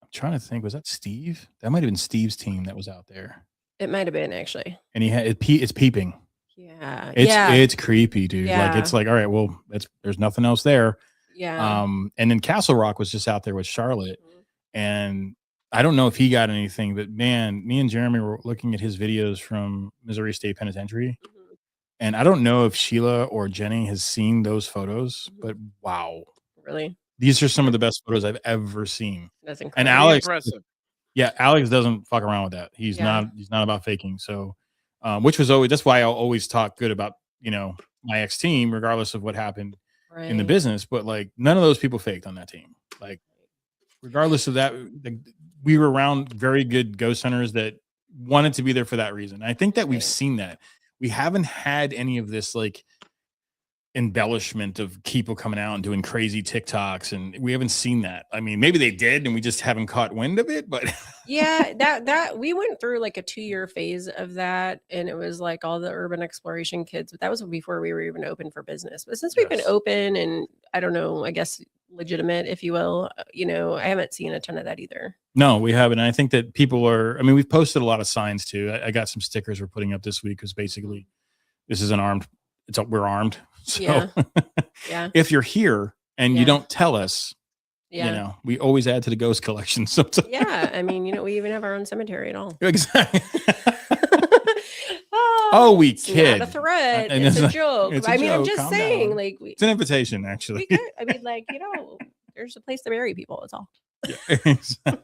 I'm trying to think, was that Steve? That might have been Steve's team that was out there. It might have been, actually. And it's peeping. Yeah. It's creepy, dude. Yeah. Like, it's like, all right, well, there's nothing else there. Yeah. And then Castle Rock was just out there with Charlotte. And I don't know if he got anything, but man, me and Jeremy were looking at his videos from Missouri State Penitentiary. Mm-hmm. And I don't know if Sheila or Jenny has seen those photos, but wow. Really? These are some of the best photos I've ever seen. That's incredible. And Alex, impressive. Yeah, Alex doesn't fuck around with that. He's not about faking. So, which was that's why I'll always talk good about, my ex team, regardless of what happened in the business. But like, none of those people faked on that team. Like, regardless of that, we were around very good ghost hunters that wanted to be there for that reason. I think that we've seen that. We haven't had any of this like embellishment of people coming out and doing crazy TikToks, and we haven't seen that. I mean, maybe they did and we just haven't caught wind of it, but yeah, that we went through like a 2-year phase of that, and it was like all the urban exploration kids, but that was before we were even open for business. But since we've been open and I don't know, I guess legitimate, if you will, I haven't seen a ton of that either. No, we haven't. And I think that people we've posted a lot of signs too. I got some stickers we're putting up this week because basically this is we're armed. So yeah. If you're here and you don't tell us, we always add to the ghost collection sometimes. Yeah. I mean, we even have our own cemetery at all. Exactly. We kid. Not a threat. It's a joke. I'm just Calm saying, down. like, it's an invitation, actually. We could. I mean, like, there's a place to bury people. That's all. Yeah.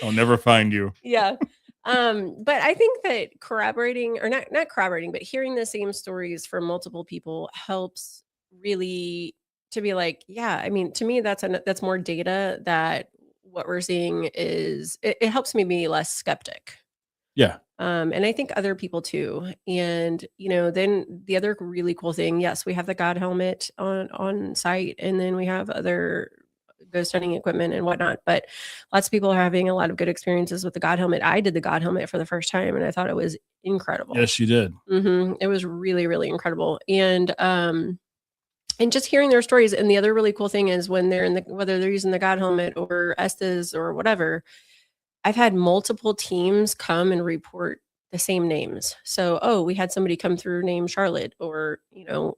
I'll never find you. Yeah. But I think that corroborating, or not corroborating, but hearing the same stories from multiple people helps really to be like, yeah. I mean, to me, that's more data that what we're seeing is. It helps me be less skeptic. Yeah. And I think other people too. And, then the other really cool thing, yes, we have the God helmet on site, and then we have other ghost hunting equipment and whatnot. But lots of people are having a lot of good experiences with the God helmet. I did the God helmet for the first time, and I thought it was incredible. Yes, you did. Mm-hmm. It was really, really incredible. And And just hearing their stories. And the other really cool thing is when they're whether they're using the God helmet or Estes or whatever, I've had multiple teams come and report the same names. So, oh, we had somebody come through named Charlotte or,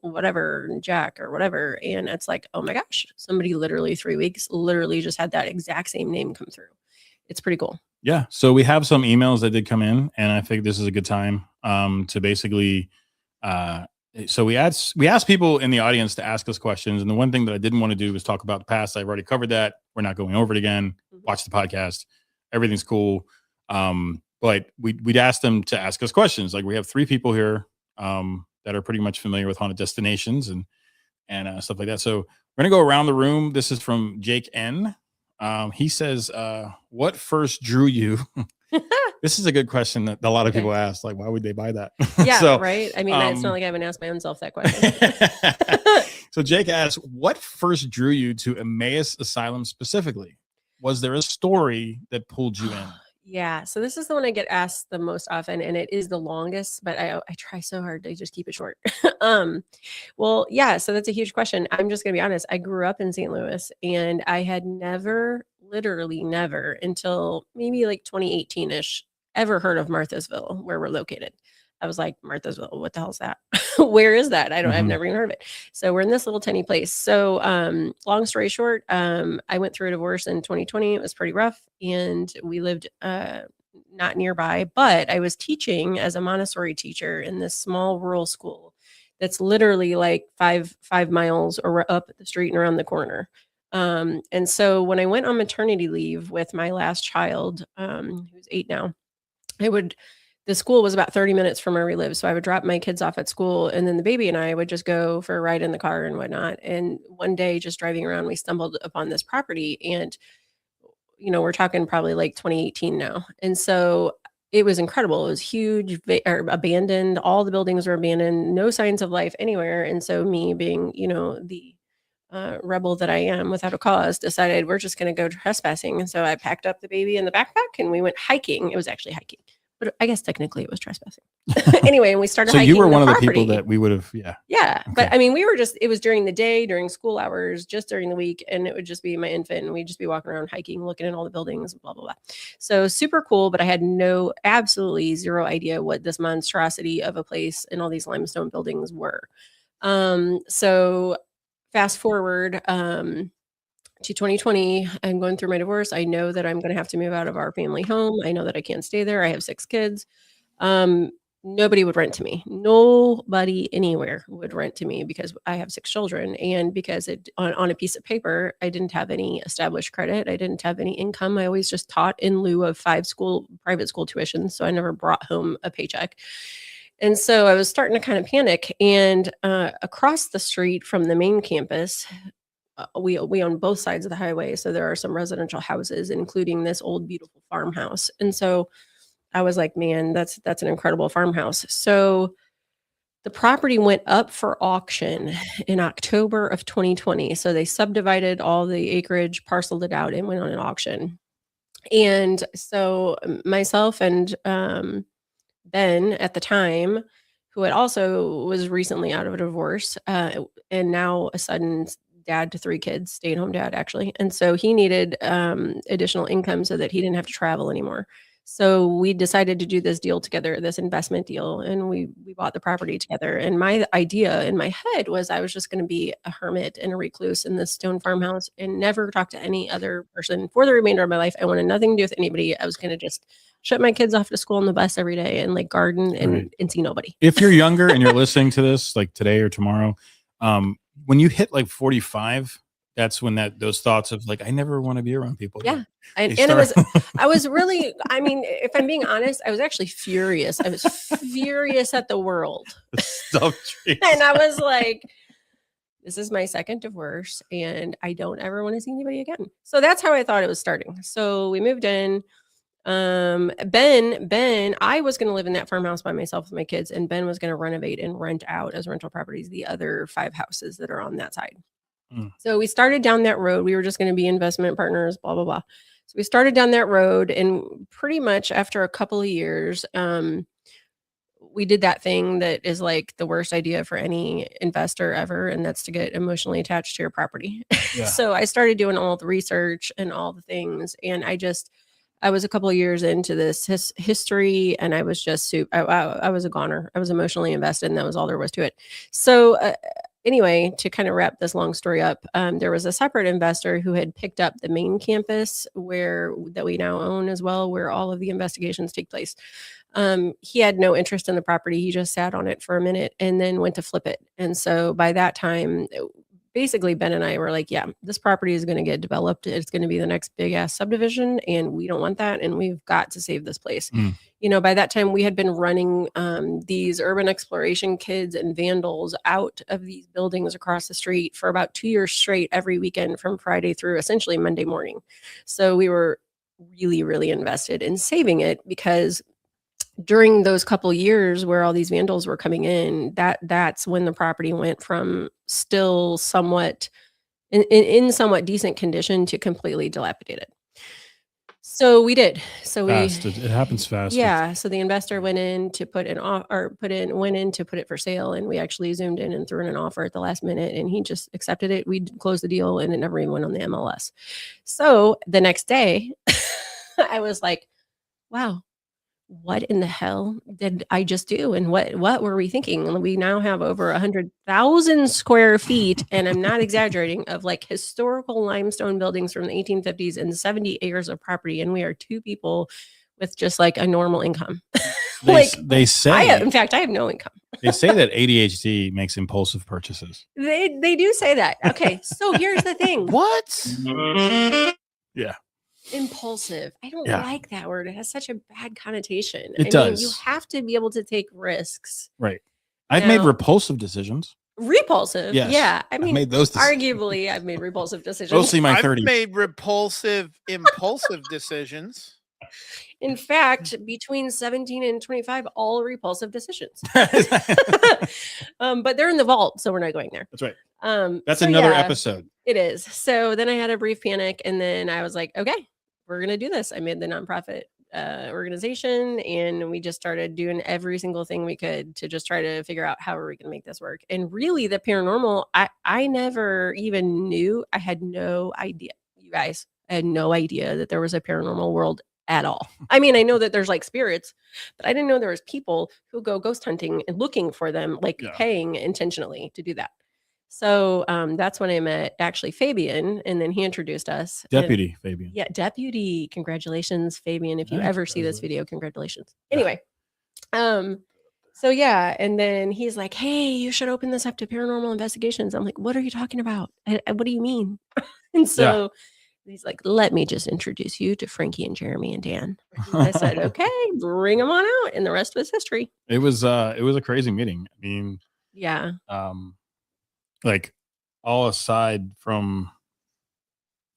whatever, Jack or whatever. And it's like, oh my gosh, somebody literally 3 weeks literally just had that exact same name come through. It's pretty cool. Yeah. So we have some emails that did come in, and I think this is a good time to basically so we asked people in the audience to ask us questions. And the one thing that I didn't want to do was talk about the past. I've already covered that. We're not going over it again. Watch the podcast. Everything's cool. But we'd ask them to ask us questions. Like we have 3 people here that are pretty much familiar with haunted destinations and stuff like that. So we're going to go around the room. This is from Jake N. He says, what first drew you? This is a good question that a lot of people ask. Like, why would they buy that? Yeah, so, right. I mean, it's not like I haven't asked my own self that question. So Jake asks, what first drew you to Emmaus Asylum specifically? Was there a story that pulled you in? Yeah. So this is the one I get asked the most often, and it is the longest, but I try so hard to just keep it short. Well, yeah. So that's a huge question. I'm just going to be honest. I grew up in St. Louis, and I had literally never until maybe like 2018-ish, ever heard of Marthasville, where we're located. I was like, Marthasville, what the hell is that? Where is that? I've never even heard of it. So we're in this little tiny place. So long story short, I went through a divorce in 2020. It was pretty rough. And we lived not nearby, but I was teaching as a Montessori teacher in this small rural school that's literally like five miles or up the street and around the corner. And so when I went on maternity leave with my last child, who's 8 now, the school was about 30 minutes from where we live. So I would drop my kids off at school, and then the baby and I would just go for a ride in the car and whatnot. And one day just driving around, we stumbled upon this property, and, we're talking probably like 2018 now. And so it was incredible. It was huge, abandoned. All the buildings were abandoned, no signs of life anywhere. And so me being, the rebel that I am without a cause, decided we're just going to go trespassing. And so I packed up the baby in the backpack and we went hiking. It was actually hiking, but I guess technically it was trespassing. Anyway, and we started so hiking. You were one of the property. people that we would have, Yeah. Okay. But I mean, it was during the day, during school hours, just during the week. And it would just be my infant. And we'd just be walking around hiking, looking at all the buildings, blah, blah, blah. So super cool. But I had absolutely zero idea what this monstrosity of a place and all these limestone buildings were. So fast forward to 2020, I'm going through my divorce. I know that I'm going to have to move out of our family home. I know that I can't stay there. I have 6 kids. Nobody would rent to me. Nobody anywhere would rent to me because I have 6 children. And because on a piece of paper, I didn't have any established credit. I didn't have any income. I always just taught in lieu of 5 private school tuitions. So I never brought home a paycheck. And so I was starting to kind of panic. And across the street from the main campus, we own both sides of the highway. So there are some residential houses, including this old, beautiful farmhouse. And so I was like, man, that's an incredible farmhouse. So the property went up for auction in October of 2020. So they subdivided all the acreage, parceled it out, and went on an auction. And so myself and Ben at the time, who had also was recently out of a divorce, and now a sudden dad to 3 kids, stay-at-home dad actually. And so he needed additional income so that he didn't have to travel anymore. So we decided to do this deal together, this investment deal, and we bought the property together. And my idea in my head was I was just going to be a hermit and a recluse in this stone farmhouse and never talk to any other person for the remainder of my life. I wanted nothing to do with anybody. I was going to just shut my kids off to school on the bus every day and like garden and see nobody. If you're younger and you're listening to this like today or tomorrow, when you hit like 45, that's when those thoughts of like, I never want to be around people. Yeah. I was really, I mean, if I'm being honest, I was actually furious. I was furious at the world. And I was like, this is my second divorce and I don't ever want to see anybody again. So that's how I thought it was starting. So we moved in. Ben, I was going to live in that farmhouse by myself with my kids, and Ben was going to renovate and rent out as rental properties the other 5 houses that are on that side. So we started down that road. We were just going to be investment partners, blah, blah, blah. So we started down that road, and pretty much after a couple of years, we did that thing that is like the worst idea for any investor ever, and that's to get emotionally attached to your property. Yeah. So I started doing all the research and all the things, and I was a couple of years into this history, and I was just I was a goner. I was emotionally invested, and that was all there was to it. So anyway, to kind of wrap this long story up, there was a separate investor who had picked up the main campus that we now own as well, where all of the investigations take place. He had no interest in the property. He just sat on it for a minute and then went to flip it. And so by that time, basically Ben and I were like, yeah, this property is going to get developed. It's going to be the next big ass subdivision, and we don't want that. And we've got to save this place. You know, by that time we had been running these urban exploration kids and vandals out of these buildings across the street for about 2 years straight, every weekend from Friday through essentially Monday morning. So we were really, really invested in saving it, because during those couple years where all these vandals were coming in, that's when the property went from still somewhat in somewhat decent condition to completely dilapidated. So we did. So Fast. It happens fast. Yeah. So the investor went in to put it for sale, and we actually zoomed in and threw in an offer at the last minute, and he just accepted it. We closed the deal, and it never even went on the MLS. So the next day, I was like, wow, what in the hell did I just do? And what were we thinking? We now have over 100,000 square feet, and I'm not exaggerating, of like historical limestone buildings from the 1850s and 70 acres of property. And we are two people with just like a normal income. They say, in fact, I have no income. They say that ADHD makes impulsive purchases. They do say that. Okay. So here's the thing. What? Yeah. Impulsive. I don't like that word. It has such a bad connotation. It does. You have to be able to take risks. Right. I've made repulsive decisions. Repulsive? Yes. Yeah. I mean, I've made those arguably, I've made repulsive decisions. Mostly my 30s. I've made repulsive, impulsive decisions. In fact, between 17 and 25, all repulsive decisions. But they're in the vault, so we're not going there. That's right. That's another episode. It is. So then I had a brief panic, and then I was like, okay, we're going to do this. I made the nonprofit organization, and we just started doing every single thing we could to just try to figure out how are we going to make this work. And really, the paranormal, I never even knew. I had no idea, you guys. I had no idea that there was a paranormal world at all. I mean, I know that there's like spirits, but I didn't know there was people who go ghost hunting and looking for them, like paying intentionally to do that. So that's when I met actually Fabian, and then he introduced us. Deputy Fabian. Yeah, Deputy. Congratulations, Fabian. If you ever see this video, congratulations. Anyway, so yeah, and then he's like, hey, you should open this up to paranormal investigations. I'm like, what are you talking about? What do you mean? And so he's like, let me just introduce you to Frankie and Jeremy and Dan. And I said, okay, bring them on out. And the rest was history. It was a crazy meeting. I mean, yeah. Like all aside from,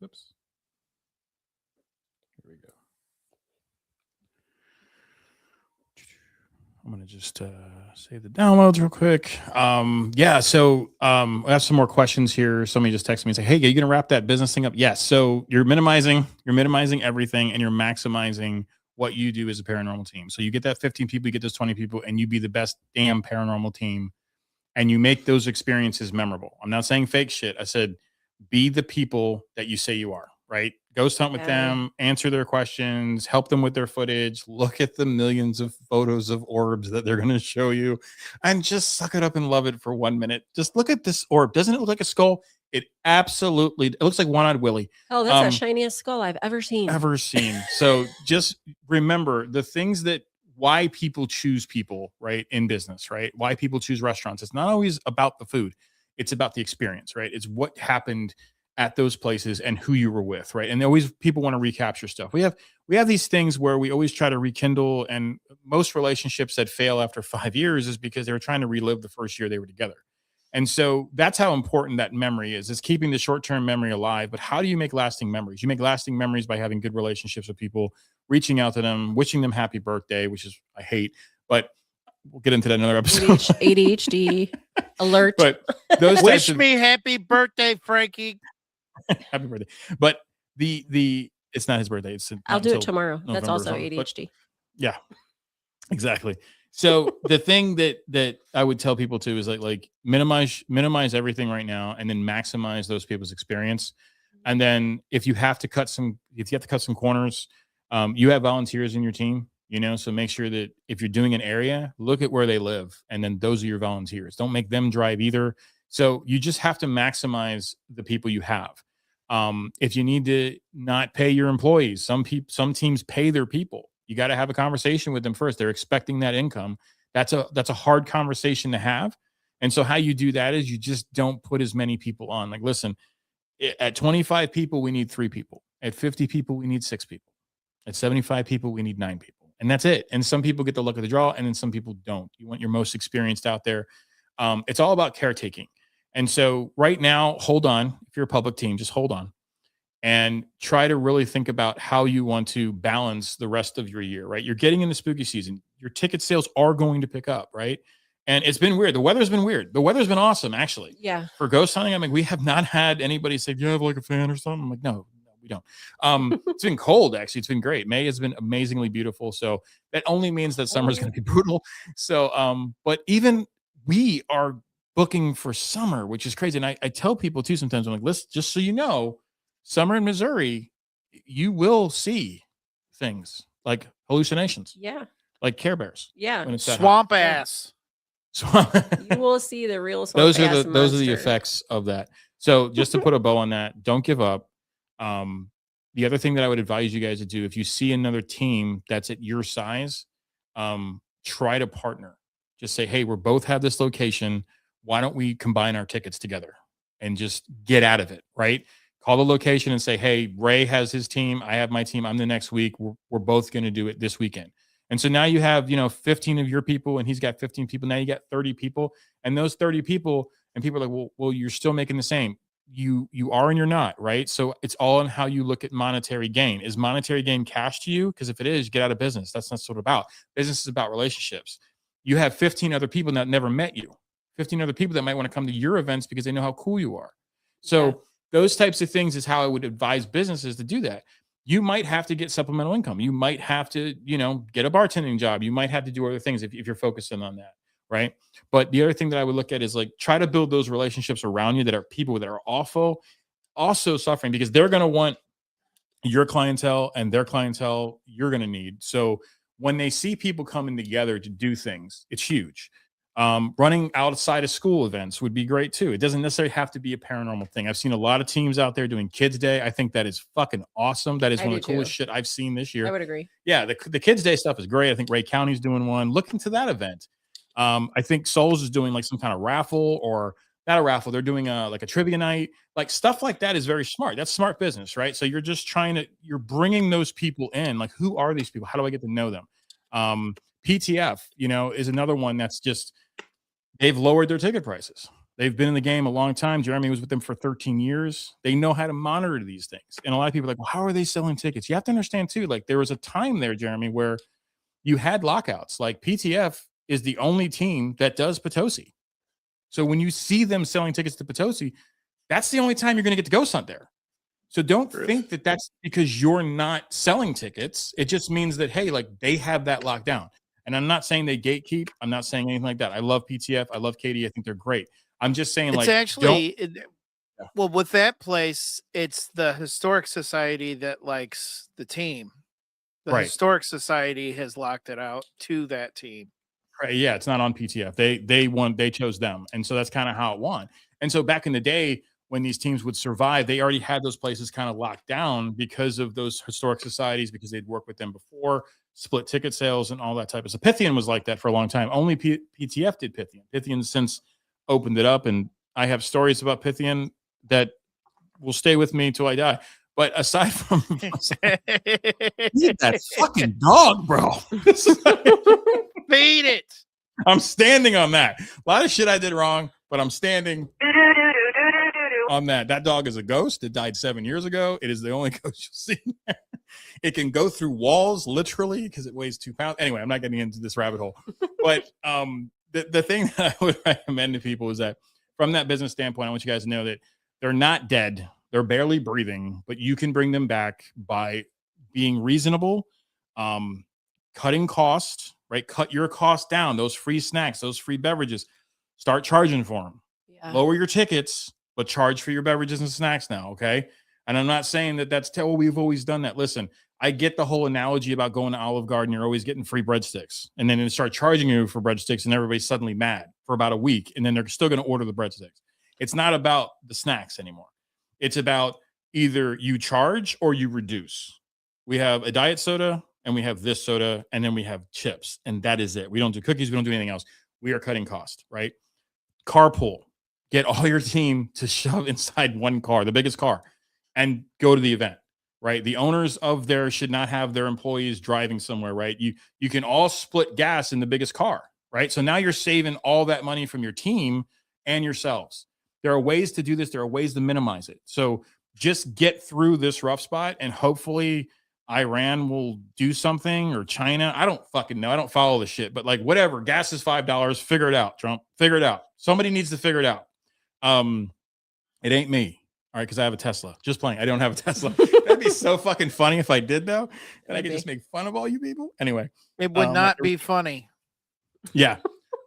oops, here we go. I'm going to just save the downloads real quick. So I have some more questions here. Somebody just texted me and say, hey, are you going to wrap that business thing up? Yes. So you're minimizing everything, and you're maximizing what you do as a paranormal team. So you get that 15 people, you get those 20 people, and you be the best damn paranormal team. And you make those experiences memorable. I'm not saying fake shit. I said, be the people that you say you are, right? Ghost hunt with them, answer their questions, help them with their footage, look at the millions of photos of orbs that they're going to show you, and just suck it up and love it for 1 minute. Just look at this orb. Doesn't it look like a skull? It looks like One-Eyed Willie. Oh, that's the shiniest skull I've ever seen. So just remember the things why people choose people, right, in business, right? Why people choose restaurants. It's not always about the food. It's about the experience, right? It's what happened at those places and who you were with, right? And always people want to recapture stuff. We have these things where we always try to rekindle, and most relationships that fail after 5 years is because they were trying to relive the first year they were together. And so that's how important that memory is keeping the short-term memory alive. But how do you make lasting memories? You make lasting memories by having good relationships with people, reaching out to them, wishing them happy birthday, which is I hate, but we'll get into that another episode. ADHD alert. But those wish me happy birthday, Frankie. Happy birthday. But the it's not his birthday. I'll do it tomorrow. That's also ADHD. But, yeah, exactly. So the thing that I would tell people too is like minimize everything right now, and then maximize those people's experience. And then if you have to cut some corners, you have volunteers in your team, so make sure that if you're doing an area, look at where they live, and then those are your volunteers. Don't make them drive either. So you just have to maximize the people you have. If you need to not pay your employees, some teams pay their people. You got to have a conversation with them first. They're expecting that income. That's a hard conversation to have. And so how you do that is you just don't put as many people on. Like, listen, at 25 people, we need 3 people. At 50 people, we need 6 people. At 75 people, we need 9 people. And that's it. And some people get the luck of the draw, and then some people don't. You want your most experienced out there. It's all about caretaking. And so right now, hold on. If you're a public team, just hold on and try to really think about how you want to balance the rest of your year, right? You're getting into spooky season. Your ticket sales are going to pick up, right? And it's been weird. The weather's been weird. The weather's been awesome, actually. Yeah. For ghost hunting, I mean, we have not had anybody say, "Do you have like a fan or something?" I'm like, no, we don't. It's been cold, actually. It's been great. May has been amazingly beautiful. So that only means that summer's going to be brutal. So, but even we are booking for summer, which is crazy. And I tell people too sometimes, I'm like, listen, just so you know, summer in Missouri, you will see things like hallucinations. Yeah. Like Care Bears. Yeah. When it's that Swamp hot. ass. You will see the real swamp those ass are the monster. effects of that. So just to put a bow on that, don't give up. The other thing that I would advise you guys to do, if you see another team that's at your size, try to partner. Just say, hey, we're both have this location. Why don't we combine our tickets together and just get out of it, right? Call the location and say, hey, Ray has his team. I have my team. I'm the next week. We're both going to do it this weekend. And so now you have, 15 of your people and he's got 15 people. Now you got 30 people, and those 30 people, and people are like, well, you're still making the same. You are and you're not, right? So it's all in how you look at monetary gain. Is monetary gain cash to you? Because if it is, get out of business. That's not what it's about. Business is about relationships. You have 15 other people that never met you, 15 other people that might want to come to your events because they know how cool you are. So those types of things is how I would advise businesses to do that. You might have to get supplemental income. You might have to, get a bartending job. You might have to do other things if you're focusing on that, right? But the other thing that I would look at is like try to build those relationships around you that are people that are also suffering, because they're going to want your clientele, and their clientele you're going to need. So when they see people coming together to do things, it's huge. Running outside of school events would be great too. It doesn't necessarily have to be a paranormal thing. I've seen a lot of teams out there doing Kids Day. I think that is fucking awesome. That is one of the coolest shit I've seen this year. I would agree. Yeah, the Kids Day stuff is great. I think Ray County's doing one. Look into that event. I think Souls is doing like some kind of raffle, or not a raffle. They're doing like a trivia night. Like stuff like that is very smart. That's smart business, right? So you're just you're bringing those people in. Like, who are these people? How do I get to know them? PTF, is another one that's just, they've lowered their ticket prices. They've been in the game a long time. Jeremy was with them for 13 years. They know how to monitor these things. And a lot of people are like, well, how are they selling tickets? You have to understand too, like there was a time there, Jeremy, where you had lockouts. Like PTF is the only team that does Potosi. So when you see them selling tickets to Potosi, that's the only time you're going to get to go hunt there. So don't think that that's because you're not selling tickets. It just means that, hey, like they have that locked down. And I'm not saying they gatekeep. I'm not saying anything like that. I love PTF. I love Katie. I think they're great. I'm just saying, it's like, actually, well, with that place, it's the Historic Society that likes the team. The Historic Society has locked it out to that team. Right. Yeah, it's not on PTF. They chose them. And so that's kind of how it won. And so back in the day, when these teams would survive, they already had those places kind of locked down because of those historic societies, because they'd worked with them before, split ticket sales and all that type of stuff. Pythian was like that for a long time. Only PTF did Pythian. Pythian since opened it up, and I have stories about Pythian that will stay with me until I die. But aside from that fucking dog, bro. Feed it. I'm standing on that. A lot of shit I did wrong, but I'm standing on that. That dog is a ghost. It died 7 years ago. It is the only ghost you'll see. It can go through walls literally because it weighs 2 pounds. Anyway, I'm not getting into this rabbit hole. But the thing that I would recommend to people is that from that business standpoint, I want you guys to know that they're not dead. They're barely breathing, but you can bring them back by being reasonable, cutting cost, right? Cut your cost down. Those free snacks, those free beverages, start charging for them. Yeah. Lower your tickets, but charge for your beverages and snacks now, okay? And I'm not saying that that's we've always done that. Listen, I get the whole analogy about going to Olive Garden. You're always getting free breadsticks, and then they start charging you for breadsticks, and everybody's suddenly mad for about a week, and then they're still going to order the breadsticks. It's not about the snacks anymore. It's about either you charge or you reduce. We have a diet soda, and we have this soda, and then we have chips, and that is it. We don't do cookies. We don't do anything else. We are cutting cost, right? Carpool. Get all your team to shove inside one car, the biggest car, and go to the event, right? The owners of there should not have their employees driving somewhere, right? You can all split gas in the biggest car, right? So now you're saving all that money from your team and yourselves. There are ways to do this. There are ways to minimize it. So just get through this rough spot, and hopefully Iran will do something, or China. I don't fucking know. I don't follow the shit, but like whatever. Gas is $5. Figure it out, Trump. Figure it out. Somebody needs to figure it out. It ain't me. All right, because I have a Tesla. Just playing. I don't have a Tesla. That'd be so fucking funny if I did, though. And I could just make fun of all you people. Anyway. It would not be funny. Yeah.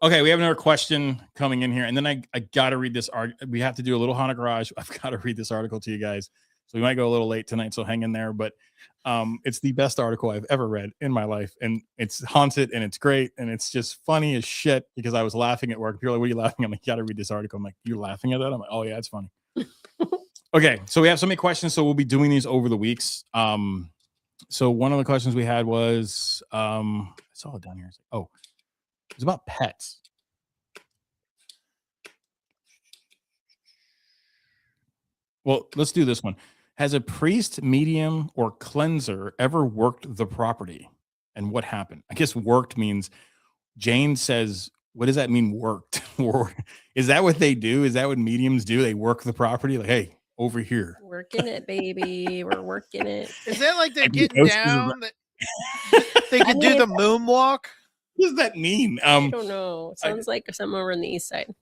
Okay, we have another question coming in here. And then I got to read this. We have to do a little Haunted Garage. I've got to read this article to you guys. So we might go a little late tonight, so hang in there. But it's the best article I've ever read in my life. And it's haunted, and it's great. And it's just funny as shit, because I was laughing at work. People are like, what are you laughing at? I'm like, you got to read this article. I'm like, you're laughing at that? I'm like, oh, yeah, it's funny. Okay, so we have so many questions. So we'll be doing these over the weeks. So one of the questions we had was, I saw it down here. Oh, it's about pets. Well, let's do this one. Has a priest, medium, or cleanser ever worked the property? And what happened? I guess worked means, Jane says, what does that mean, worked? Or is that what they do? Is that what mediums do? They work the property? Like, hey, over here. Working it, baby. We're working it. Is that like they're getting down? They could do the moonwalk? What does that mean? I don't know. Sounds like somewhere on the east side.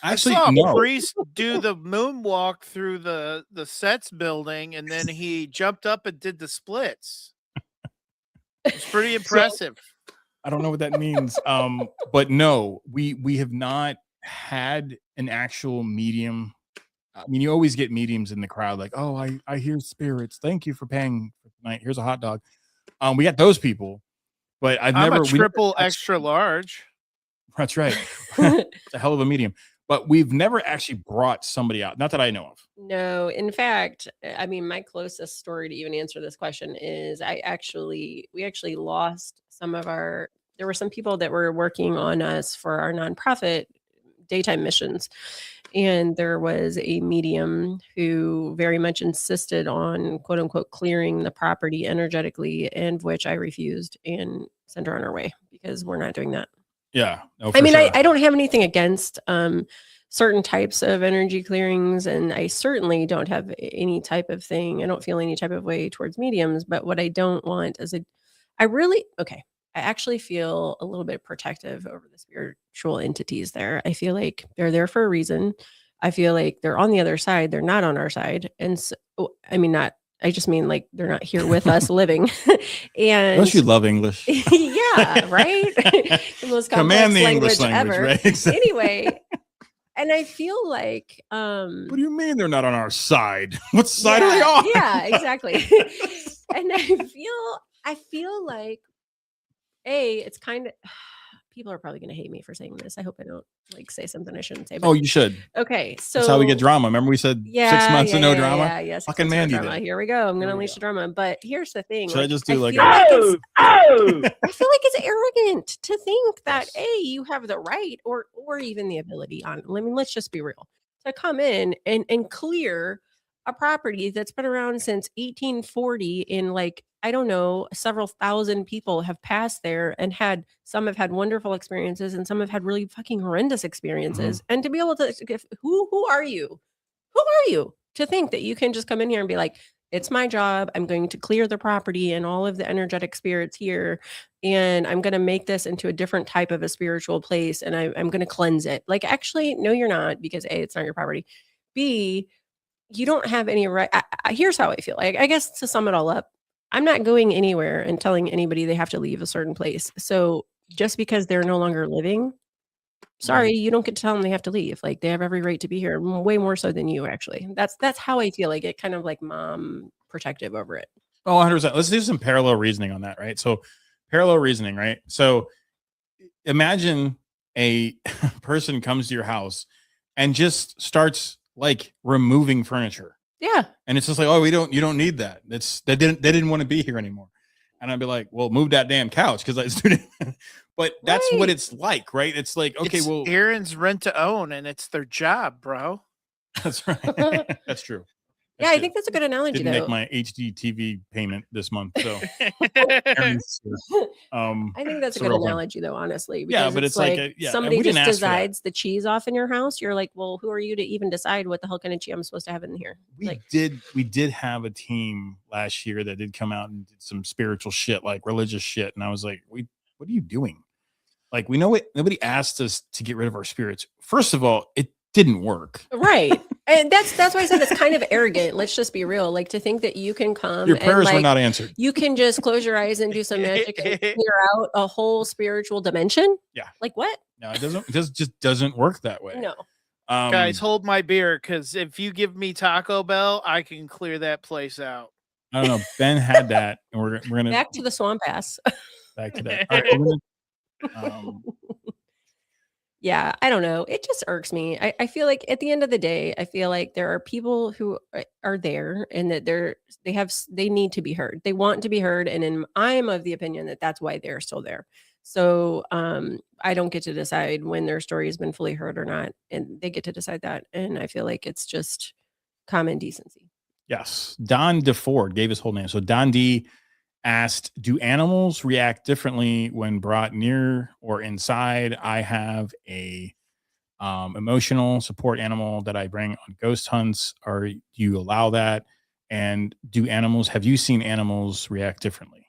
Actually, I saw no. a priest do the moonwalk through the Sets building, and then he jumped up and did the splits. It's pretty impressive. So, I don't know what that means. But no, we have not had an actual medium. I mean, you always get mediums in the crowd, like, oh, I hear spirits. Thank you for paying for tonight. Here's a hot dog. We got those people, but I'm a triple extra large. That's right. It's a hell of a medium. But we've never actually brought somebody out. Not that I know of. No, in fact, I mean, my closest story to even answer this question is we actually lost some of there were some people that were working on us for our nonprofit daytime missions. And there was a medium who very much insisted on, quote unquote, clearing the property energetically, and which I refused and sent her on her way, because we're not doing that. Yeah. No, I mean, sure. I don't have anything against certain types of energy clearings, and I certainly don't have any type of thing. I don't feel any type of way towards mediums, but what I don't want is I actually feel a little bit protective over the spiritual entities there. I feel like they're there for a reason. I feel like they're on the other side. They're not on our side. And so, I just mean like they're not here with us living. And don't you love English? Yeah, right. The most complex language ever. Right? Exactly. Anyway, and I feel like what do you mean they're not on our side? What side are they on? Yeah, exactly. And I feel like it's kind of, people are probably going to hate me for saying this. I hope I don't say something I shouldn't say. But, you should. Okay, so that's how we get drama. Remember we said 6 months of no drama? Yeah, yes. Fucking Mandy. Here we go. I'm going to unleash the drama. But here's the thing. Should I just do I feel like it's arrogant to think that you have the right or even the ability let's just be real, to come in and clear a property that's been around since 1840 in I don't know, several thousand people have passed there, and some have had wonderful experiences, and some have had really fucking horrendous experiences. Mm-hmm. And to be able to, who are you? Who are you to think that you can just come in here and be like, it's my job. I'm going to clear the property and all of the energetic spirits here, and I'm going to make this into a different type of a spiritual place, and I'm going to cleanse it. Actually, no, you're not, because A, it's not your property. B, you don't have any right. Here's how I feel. I guess to sum it all up, I'm not going anywhere and telling anybody they have to leave a certain place. So just because they're no longer living, sorry, you don't get to tell them they have to leave. Like, they have every right to be here, way more so than you, actually. That's how I feel. Like, it kind of like mom protective over it. Oh, 100%. Let's do some parallel reasoning on that, right? So, parallel reasoning, right? So, imagine a person comes to your house and just starts like removing furniture. Yeah. And it's just like, oh, you don't need that. They didn't want to be here anymore. And I'd be like, well, move that damn couch because but that's what it's like, right? It's like, okay, it's well, Aaron's rent to own, and it's their job, bro. That's right. That's true. Yeah, I think that's a good analogy. Didn't though. make my HD TV payment this month, so I think that's a good analogy, though. Honestly, yeah, but it's like somebody just decides the cheese off in your house. You're like, well, who are you to even decide what the hell kind of cheese I'm supposed to have in here? We did have a team last year that did come out and did some spiritual shit, like religious shit, and I was like, what are you doing? Like, we know it. Nobody asked us to get rid of our spirits. First of all, it didn't work, right? And that's why I said it's kind of arrogant. Let's just be real. Like, to think that you can come, your prayers and, were not answered. You can just close your eyes and do some magic and clear out a whole spiritual dimension. Yeah, like what? No, it doesn't. It just doesn't work that way. No. Guys, hold my beer, because if you give me Taco Bell, I can clear that place out. I don't know. Ben had that, and we're gonna back to the swamp ass. Back to that. All right, yeah, I don't know. It just irks me. I feel like at the end of the day, I feel like there are people who are there and that they need to be heard. They want to be heard. And I'm of the opinion that that's why they're still there. So I don't get to decide when their story has been fully heard or not. And they get to decide that. And I feel like it's just common decency. Yes. Don DeFord gave his whole name. So Don D asked, do animals react differently when brought near or inside? I have a emotional support animal that I bring on ghost hunts. Or do you allow that? And have you seen animals react differently?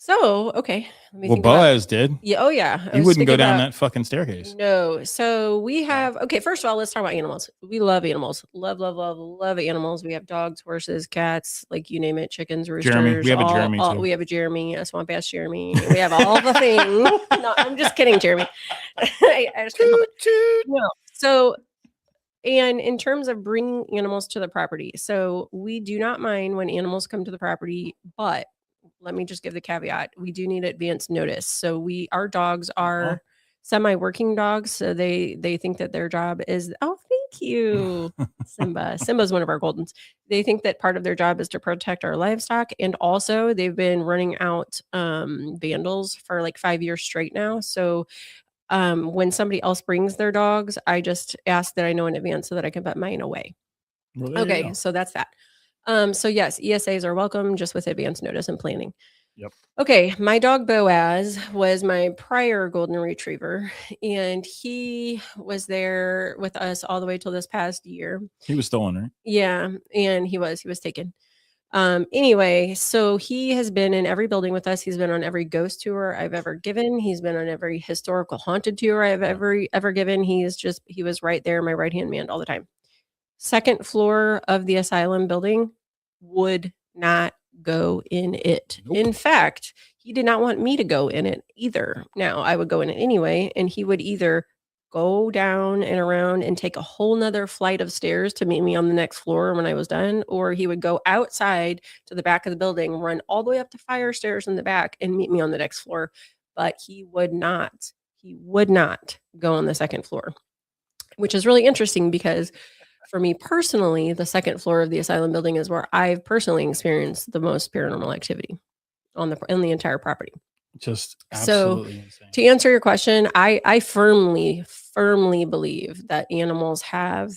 So, okay. Well, Boaz did. Yeah. Oh, yeah. He wouldn't go down that fucking staircase. No. So we have, okay, first of all, let's talk about animals. We love animals. Love animals. We have dogs, horses, cats, like you name it, chickens, roosters. Jeremy. We have a Jeremy too. We have a Jeremy, a swamp ass Jeremy. We have all the things. No, I'm just kidding, Jeremy. I just couldn't help it. No. So, and in terms of bringing animals to the property, so we do not mind when animals come to the property, but let me just give the caveat. We do need advance notice. So our dogs are semi-working dogs. So they think that their job is, oh, thank you, Simba. Simba's one of our Goldens. They think that part of their job is to protect our livestock. And also they've been running out vandals for like 5 years straight now. So when somebody else brings their dogs, I just ask that I know in advance so that I can put mine away. Well, okay. So that's that. So yes, ESAs are welcome, just with advance notice and planning. Yep. Okay. My dog Boaz was my prior golden retriever, and he was there with us all the way till this past year. He was stolen, right? Yeah. And he was taken. Anyway, so he has been in every building with us. He's been on every ghost tour I've ever given. He's been on every historical haunted tour I've ever given. He was right there, my right-hand man all the time. Second floor of the asylum building, would not go in it. Nope. In fact, he did not want me to go in it either. Now, I would go in it anyway, and he would either go down and around and take a whole nother flight of stairs to meet me on the next floor when I was done, or he would go outside to the back of the building, run all the way up to fire stairs in the back and meet me on the next floor. But he would not go on the second floor, which is really interesting because for me personally, the second floor of the asylum building is where I've personally experienced the most paranormal activity on the entire property. Just absolutely insane. To answer your question, I firmly believe that animals have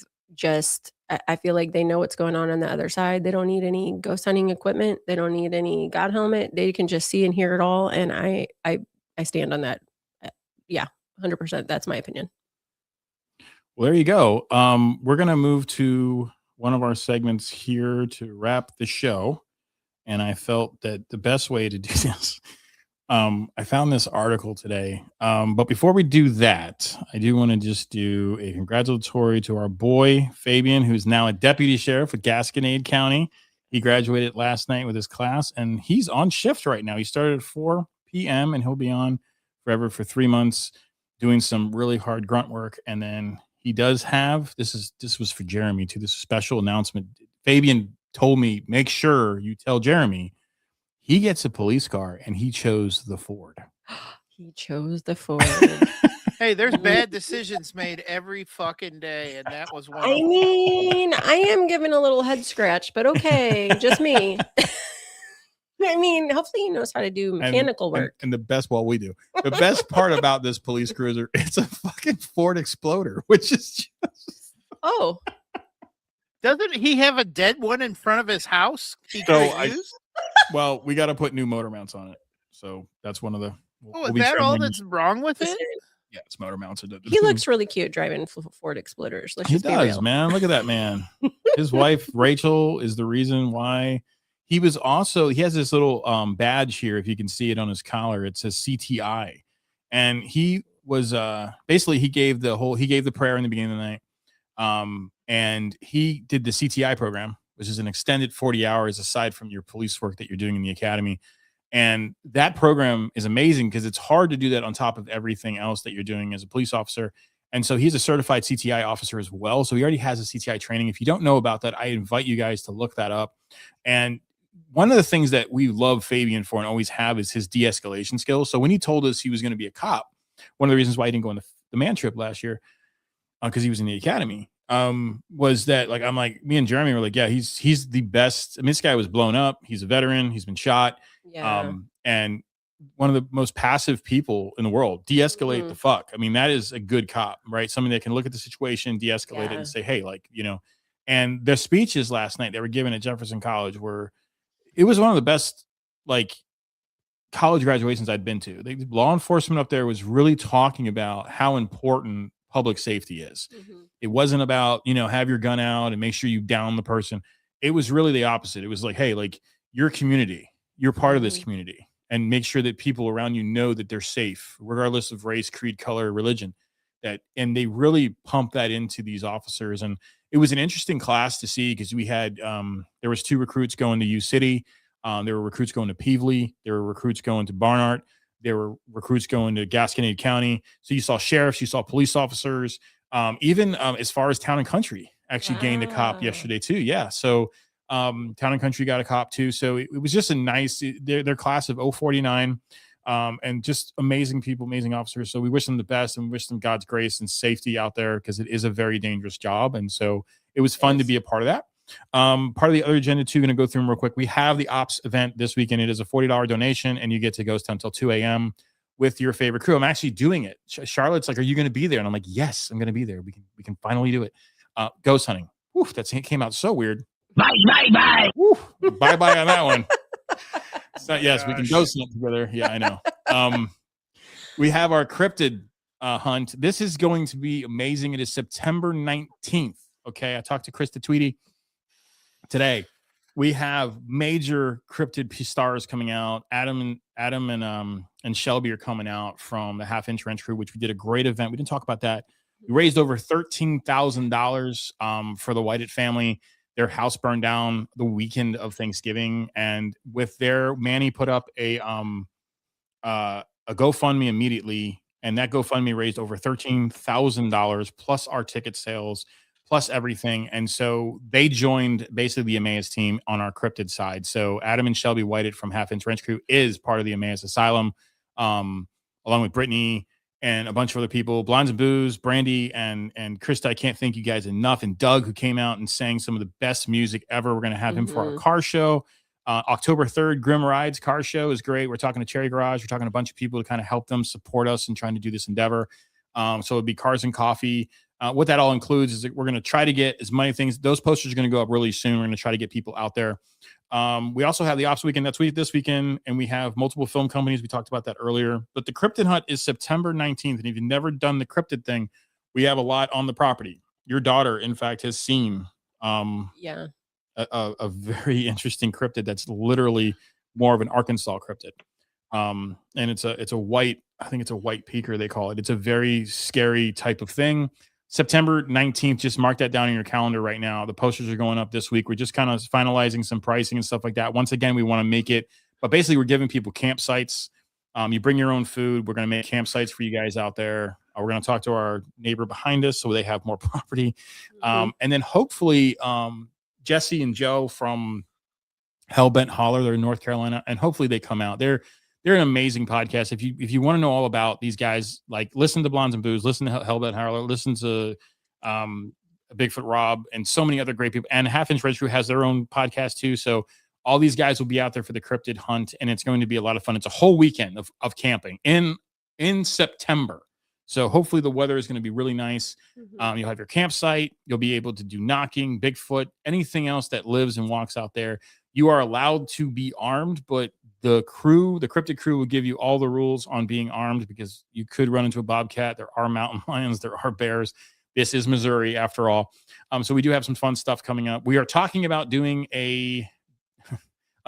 I feel like they know what's going on the other side. They don't need any ghost hunting equipment. They don't need any God helmet. They can just see and hear it all. And I stand on that. Yeah, 100%. That's my opinion. Well, there you go. We're going to move to one of our segments here to wrap the show. And I felt that the best way to do this, I found this article today. But before we do that, I do want to just do a congratulatory to our boy, Fabian, who's now a deputy sheriff with Gasconade County. He graduated last night with his class, and he's on shift right now. He started at 4 p.m. and he'll be on forever for 3 months doing some really hard grunt work. And then he does have this was for Jeremy too. This special announcement. Fabian told me, make sure you tell Jeremy he gets a police car and he chose the Ford. He chose the Ford. Hey, there's bad decisions made every fucking day, and that was one. I mean, I am giving a little head scratch, but okay, just me. I mean, hopefully he knows how to do mechanical work. And the best, well, we do. The best part about this police cruiser, it's a fucking Ford Exploder, which is just... Oh. Doesn't he have a dead one in front of his house? Well, we got to put new motor mounts on it. So that's one of the... Is that all that's wrong with it? Yeah, it's motor mounts. He looks really cute driving Ford Exploders. He does, man. Look at that man. His wife, Rachel, is the reason why. He has this little badge here. If you can see it on his collar, it says CTI. And he was basically, he gave the prayer in the beginning of the night. And he did the CTI program, which is an extended 40 hours aside from your police work that you're doing in the academy. And that program is amazing because it's hard to do that on top of everything else that you're doing as a police officer. And so he's a certified CTI officer as well. So he already has a CTI training. If you don't know about that, I invite you guys to look that up. And one of the things that we love Fabian for and always have is his de-escalation skills. So when he told us he was going to be a cop, one of the reasons why he didn't go on the man trip last year, because he was in the academy, was that me and Jeremy were like, yeah, he's the best. I mean, this guy was blown up. He's a veteran. He's been shot. Yeah. And one of the most passive people in the world. De-escalate the fuck. I mean, that is a good cop, right? Somebody that can look at the situation, de-escalate it, and say, hey, and their speeches last night they were given at Jefferson College it was one of the best college graduations I'd been to. The law enforcement up there was really talking about how important public safety is. Mm-hmm. It wasn't about, have your gun out and make sure you down the person. It was really the opposite. It was like, hey, your community, you're part of this community, and make sure that people around you know that they're safe, regardless of race, creed, color, religion. And they really pump that into these officers. And it was an interesting class to see because we had there was 2 recruits going to U City. There were recruits going to Peevely. There were recruits going to Barnard. There were recruits going to Gasconade County. So you saw sheriffs, you saw police officers, even as far as Town and Country actually gained a cop yesterday too. Yeah. So Town and Country got a cop too. So it was just a nice, their class of 049. And just amazing people, amazing officers. So we wish them the best and wish them God's grace and safety out there because it is a very dangerous job. And so it was fun to be a part of that. Part of the other agenda too, going to go through them real quick. We have the ops event this weekend. It is a $40 donation and you get to ghost until 2 a.m. with your favorite crew. I'm actually doing it. Charlotte's like, are you going to be there? And I'm like, yes, I'm going to be there. We can finally do it. Ghost hunting. Whew, that came out so weird. Bye. Whew, bye on that one. So, yes, we can ghost hunt together. Yeah, I know. We have our cryptid hunt. This is going to be amazing. It is September 19th. Okay, I talked to Krista Tweedy today. We have major cryptid stars coming out. Adam and Shelby are coming out from the Half Inch Wrench crew, which we did a great event. We didn't talk about that. We raised over $13,000 for the Whited family. Their house burned down the weekend of Thanksgiving, and with Manny put up a GoFundMe immediately, and that GoFundMe raised over $13,000 plus our ticket sales, plus everything. And so they joined basically the Emmaus team on our cryptid side. So Adam and Shelby Whited from Half Inch Wrench Crew is part of the Emmaus Asylum, along with Brittany and a bunch of other people, Blondes and Booze, Brandy, and Krista. I can't thank you guys enough. And Doug, who came out and sang some of the best music ever. We're going to have him for our car show. October 3rd, Grim Rides car show is great. We're talking to Cherry Garage. We're talking to a bunch of people to kind of help them support us in trying to do this endeavor. So it'll be cars and coffee. What that all includes is that we're going to try to get as many things. Those posters are going to go up really soon. We're going to try to get people out there. We also have the Ops Weekend this weekend, and we have multiple film companies. We talked about that earlier. But the Cryptid Hunt is September 19th. And if you've never done the cryptid thing, we have a lot on the property. Your daughter, in fact, has seen a very interesting cryptid that's literally more of an Arkansas cryptid. And it's a white, I think it's a white peaker, they call it. It's a very scary type of thing. September 19th, just mark that down in your calendar right now. The posters are going up this week. We're just kind of finalizing some pricing and stuff like that. Once again, we want to make it, but basically we're giving people campsites You bring your own food. We're going to make campsites for you guys out there. We're going to talk to our neighbor behind us so they have more property. And then hopefully Jesse and Joe from Hellbent Holler, they're in North Carolina, and hopefully they come out. They're an amazing podcast. If you want to know all about these guys, like listen to Blondes and Booze, listen to Hellbent Holler, listen to Bigfoot Rob, and so many other great people. And Half Inch Red Crew has their own podcast too. So all these guys will be out there for the cryptid hunt, and it's going to be a lot of fun. It's a whole weekend of camping in September. So hopefully the weather is going to be really nice. You'll have your campsite. You'll be able to do knocking, Bigfoot, anything else that lives and walks out there. You are allowed to be armed, but the cryptid crew will give you all the rules on being armed, because you could run into a bobcat. There are mountain lions. There are bears. This is Missouri after all. So we do have some fun stuff coming up. We are talking about doing a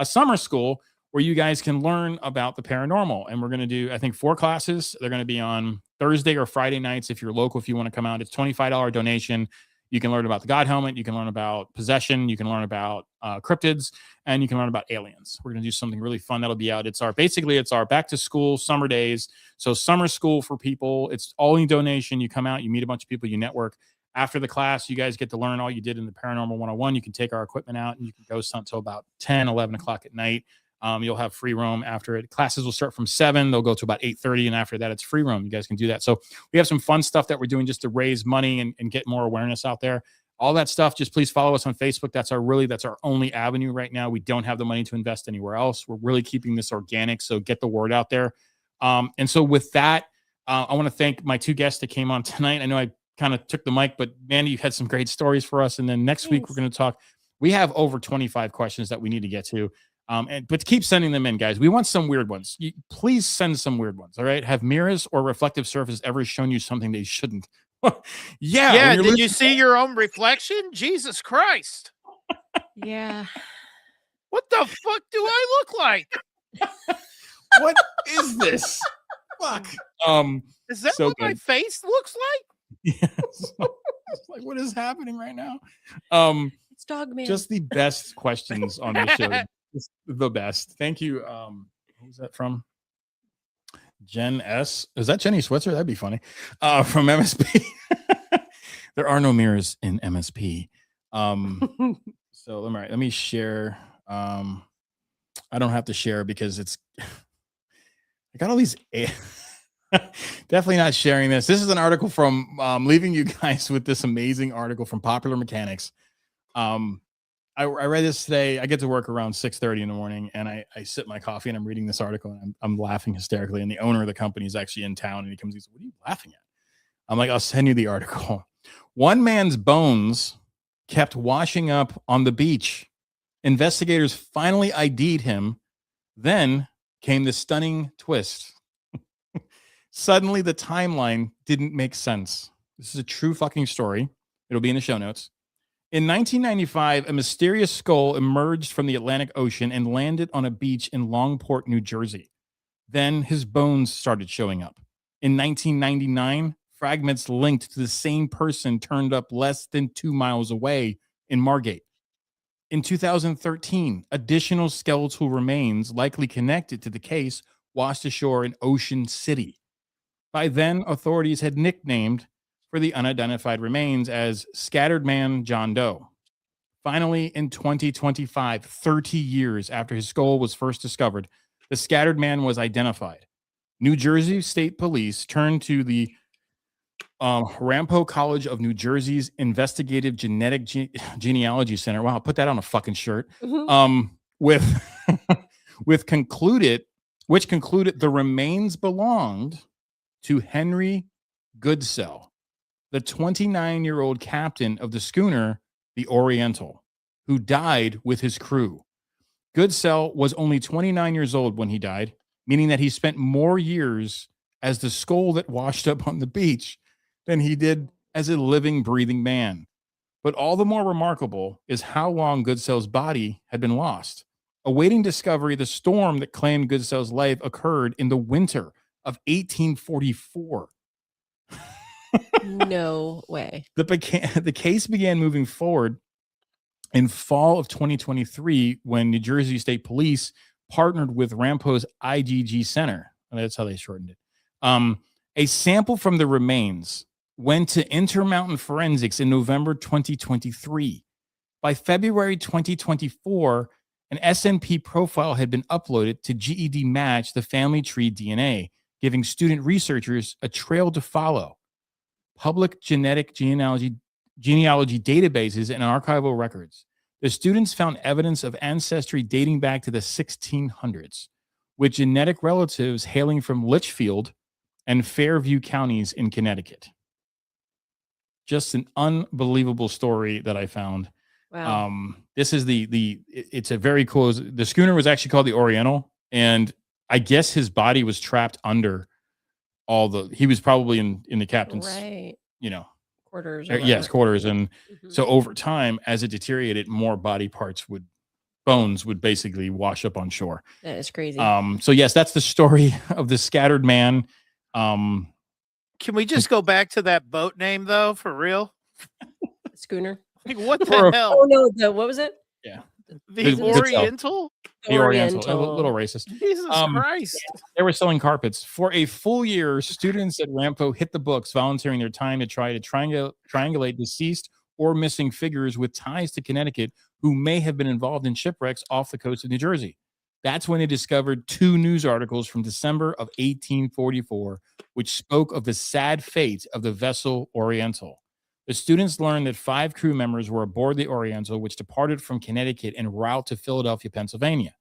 summer school where you guys can learn about the paranormal. And we're going to do, I think, 4 classes. They're going to be on Thursday or Friday nights. If you're local, if you want to come out, it's $25 donation. You can learn about the God helmet. You can learn about possession. You can learn about cryptids, and you can learn about aliens. We're going to do something really fun that'll be out. It's our back to school summer days. So summer school for people. It's all in donation. You come out, you meet a bunch of people, you network. After the class, you guys get to learn all you did in the Paranormal 101. You can take our equipment out and you can ghost hunt till about 10, 11 o'clock at night. You'll have free roam after it. Classes will start from 7. They'll go to about 8:30. And after that, it's free roam. You guys can do that. So we have some fun stuff that we're doing just to raise money and get more awareness out there. All that stuff, just please follow us on Facebook. That's our only avenue right now. We don't have the money to invest anywhere else. We're really keeping this organic. So get the word out there. And so with that, I want to thank my 2 guests that came on tonight. I know I kind of took the mic, but Mandy, you had some great stories for us. And then next week, we're going to talk. We have over 25 questions that we need to get to. But keep sending them in, guys. We want some weird ones. Please send some weird ones. All right. Have mirrors or reflective surface ever shown you something they shouldn't? Yeah. Did you see your own reflection? Jesus Christ. Yeah. What the fuck do I look like? What is this? Fuck. Is that so what good. My face looks like? Yes. Like, what is happening right now? It's Dogman. Just the best questions on the show. Just the best. Thank you. Who's that from? Jen S. Is that Jenny Switzer? That'd be funny. From MSP. There are no mirrors in MSP. So let me share. I don't have to share because it's I got all these definitely not sharing this. This is an article from leaving you guys with this amazing article from Popular Mechanics. I read this today. I get to work around 6:30 in the morning, and I sip my coffee and I'm reading this article, and I'm laughing hysterically. And the owner of the company is actually in town, and he comes and he says, "What are you laughing at?" I'm like, "I'll send you the article." One man's bones kept washing up on the beach. Investigators finally ID'd him. Then came the stunning twist. Suddenly, the timeline didn't make sense. This is a true fucking story. It'll be in the show notes. In 1995, a mysterious skull emerged from the Atlantic Ocean and landed on a beach in Longport, New Jersey. Then his bones started showing up. In 1999, fragments linked to the same person turned up less than 2 miles away in Margate. In 2013, additional skeletal remains likely connected to the case washed ashore in Ocean City. By then, authorities had nicknamed for the unidentified remains as Scattered Man John Doe. Finally, in 2025, 30 years after his skull was first discovered, the Scattered Man was identified. New Jersey State Police turned to the Rampo College of New Jersey's Investigative Genetic Genealogy Center. Wow, put that on a fucking shirt. Which concluded the remains belonged to Henry Goodsell, the 29-year-old captain of the schooner, the Oriental, who died with his crew. Goodsell was only 29 years old when he died, meaning that he spent more years as the skull that washed up on the beach than he did as a living, breathing man. But all the more remarkable is how long Goodsell's body had been lost. Awaiting discovery, the storm that claimed Goodsell's life occurred in the winter of 1844. No way. The case began moving forward in fall of 2023 when New Jersey State Police partnered with Rampo's IGG Center. And that's how they shortened it. A sample from the remains went to Intermountain Forensics in November 2023. By February 2024, an SNP profile had been uploaded to GED Match, the family tree DNA, giving student researchers a trail to follow. Public genetic genealogy databases and archival records. The students found evidence of ancestry dating back to the 1600s, with genetic relatives hailing from Litchfield and Fairview counties in Connecticut. Just an unbelievable story that I found. Wow. This is it's a very cool. The schooner was actually called the Oriental, and I guess his body was trapped under he was probably in the captain's, quarters. Yes, quarters. And so over time, as it deteriorated, more body parts bones would basically wash up on shore. That is crazy. So yes, that's the story of the scattered man. Can we just go back to that boat name though, for real? Schooner. Like, what the hell? Oh no, what was it? Yeah. The Oriental? The Oriental. A little racist. Jesus Christ. They were selling carpets. For a full year, students at Rampo hit the books, volunteering their time to try to triangulate deceased or missing figures with ties to Connecticut who may have been involved in shipwrecks off the coast of New Jersey. That's when they discovered 2 news articles from December of 1844, which spoke of the sad fate of the vessel Oriental. The students learned that 5 crew members were aboard the Oriental, which departed from Connecticut en route to Philadelphia, Pennsylvania.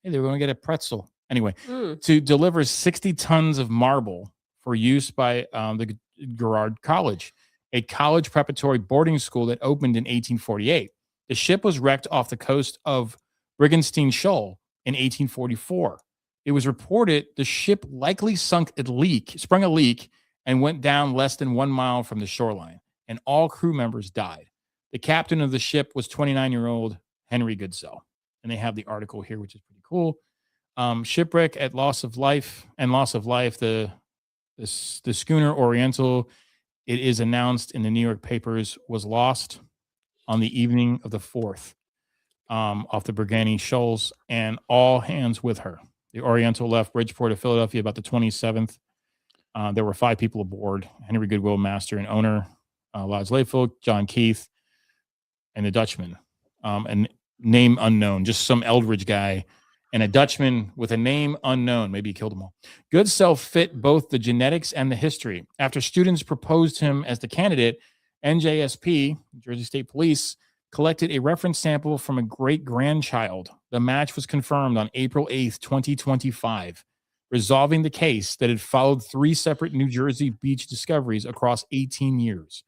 Hey, they were going to get a pretzel. Anyway, to deliver 60 tons of marble for use by the Girard College, a college preparatory boarding school that opened in 1848. The ship was wrecked off the coast of Brigantine Shoal in 1844. It was reported the ship likely sprung a leak, and went down less than 1 mile from the shoreline, and all crew members died. The captain of the ship was 29-year-old Henry Goodsell. And they have the article here, which is pretty cool. Shipwreck at loss of life. The schooner Oriental, it is announced in the New York papers, was lost on the evening of the 4th off the Brigantine Shoals, and all hands with her. The Oriental left Bridgeport to Philadelphia about the 27th. There were 5 people aboard: Henry Goodwill, master and owner, Lodge Layfield, John Keith, and the Dutchman. And name unknown, just some Eldridge guy, and a Dutchman with a name unknown. Maybe he killed them all. Goodsell fit both the genetics and the history. After students proposed him as the candidate, NJSP, Jersey State Police, collected a reference sample from a great-grandchild. The match was confirmed on April 8th, 2025. Resolving the case that had followed 3 separate New Jersey beach discoveries across 18 years.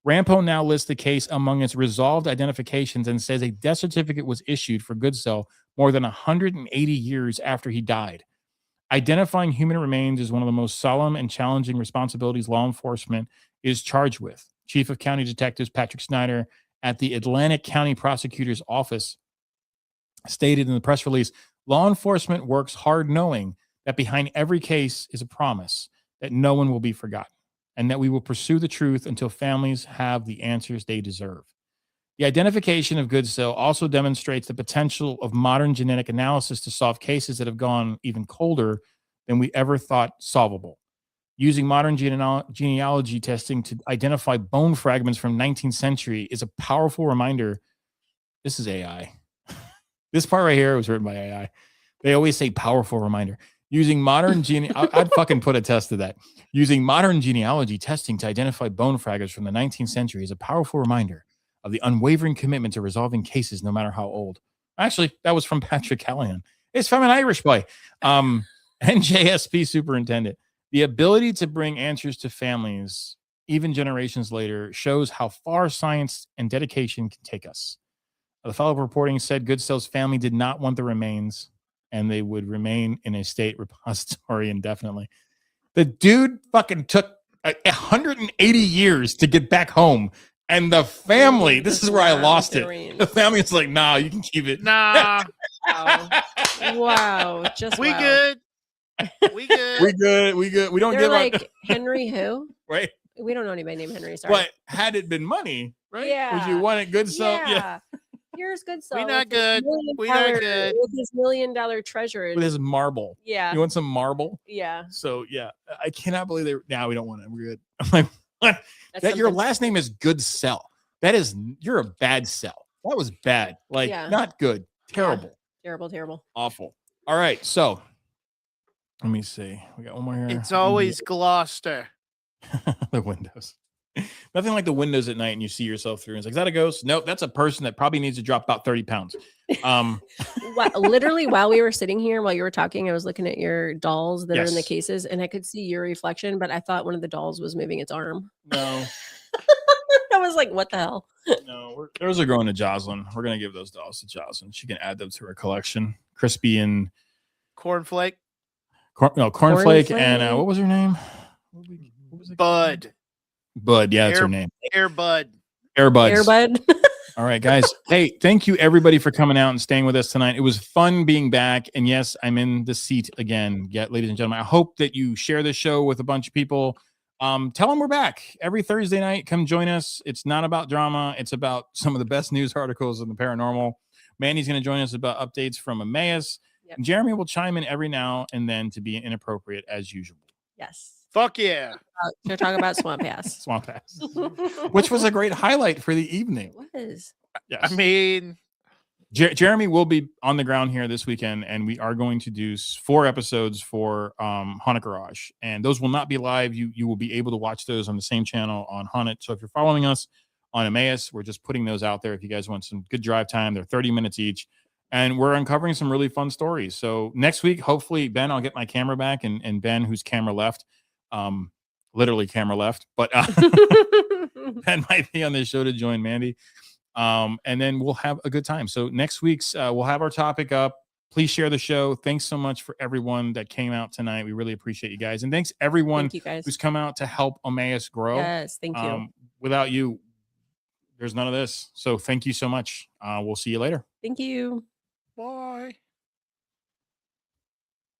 Rampo now lists the case among its resolved identifications and says a death certificate was issued for Goodsell more than 180 years after he died. Identifying human remains is one of the most solemn and challenging responsibilities law enforcement is charged with. Chief of County Detectives Patrick Snyder at the Atlantic County Prosecutor's Office stated in the press release, law enforcement works hard knowing that behind every case is a promise that no one will be forgotten, and that we will pursue the truth until families have the answers they deserve. The identification of Goodsell also demonstrates the potential of modern genetic analysis to solve cases that have gone even colder than we ever thought solvable. Using modern genealogy testing to identify bone fragments from 19th century is a powerful reminder. This is AI. This part right here was written by AI. They always say powerful reminder. Using modern I'd fucking put a test to that. Using modern genealogy testing to identify bone fragments from the 19th century is a powerful reminder of the unwavering commitment to resolving cases no matter how old. Actually, that was from Patrick Callahan. It's from an Irish boy. NJSP superintendent. The ability to bring answers to families, even generations later, shows how far science and dedication can take us. The follow-up reporting said Goodsell's family did not want the remains, and they would remain in a state repository indefinitely. The dude fucking took 180 years to get back home. And the family, this is where I lost it. The family's like, nah, you can keep it. Nah. Wow. Just we wow. good. We good. We good. We don't They're give like up. Henry who? Right. We don't know anybody named Henry. Sorry. But had it been money, right? Yeah. Would you want it Goodsell? Yeah. here's good self. We not good. We not good. With his $1 million treasure. With his marble. Yeah. You want some marble? Yeah. So yeah, I cannot believe they. Now we don't want it. We're good. I'm like, what? That's That your something- last name is Good Sell. That is, you're a bad sell. That was bad. Like Yeah. not good. Terrible. Terrible. Awful. All right. So let me see. We got one more here. It's always Gloucester. The windows. Nothing like the windows at night and you see yourself through. And it's like, is that a ghost? Nope. That's a person that probably needs to drop about 30 pounds. Literally, while we were sitting here, while you were talking, I was looking at your dolls that are in the Yes. cases, and I could see your reflection, but I thought one of the dolls was moving its arm. No. I was like, what the hell? No, those are going to Jocelyn. We're going to give those dolls to Jocelyn. She can add them to her collection. Crispy and Cornflake. Cornflake and what was her name? What was it called? Bud. Bud. Yeah, that's her name. Air Bud. Airbuds. Airbud. All right, guys. Hey, thank you everybody for coming out and staying with us tonight. It was fun being back. And yes, I'm in the seat again. Yeah, ladies and gentlemen, I hope that you share this show with a bunch of people. Tell them we're back every Thursday night. Come join us. It's not about drama. It's about some of the best news articles in the paranormal. Mandy's going to join us about updates from Emmaus. Yep. And Jeremy will chime in every now and then to be inappropriate as usual. Yes. Fuck yeah. To talk about Swamp Pass. Swamp Pass, which was a great highlight for the evening. It was. Yes. I mean, Jeremy will be on the ground here this weekend, and we are going to do 4 episodes for Haunted Garage, and those will not be live. You will be able to watch those on the same channel on Haunted. So if you're following us on Emmaus, we're just putting those out there. If you guys want some good drive time, they're 30 minutes each, and we're uncovering some really fun stories. So next week, hopefully, Ben, I'll get my camera back, and Ben, whose camera left, literally camera left, but Ben might be on the show to join Mandy. And then we'll have a good time. So next week's we'll have our topic up. Please share the show. Thanks so much for everyone that came out tonight. We really appreciate you guys. And thanks everyone Thank you guys. who's come out to help Emmaus grow. Yes, thank you. Without you, there's none of this. So thank you so much. We'll see you later. Thank you. bye.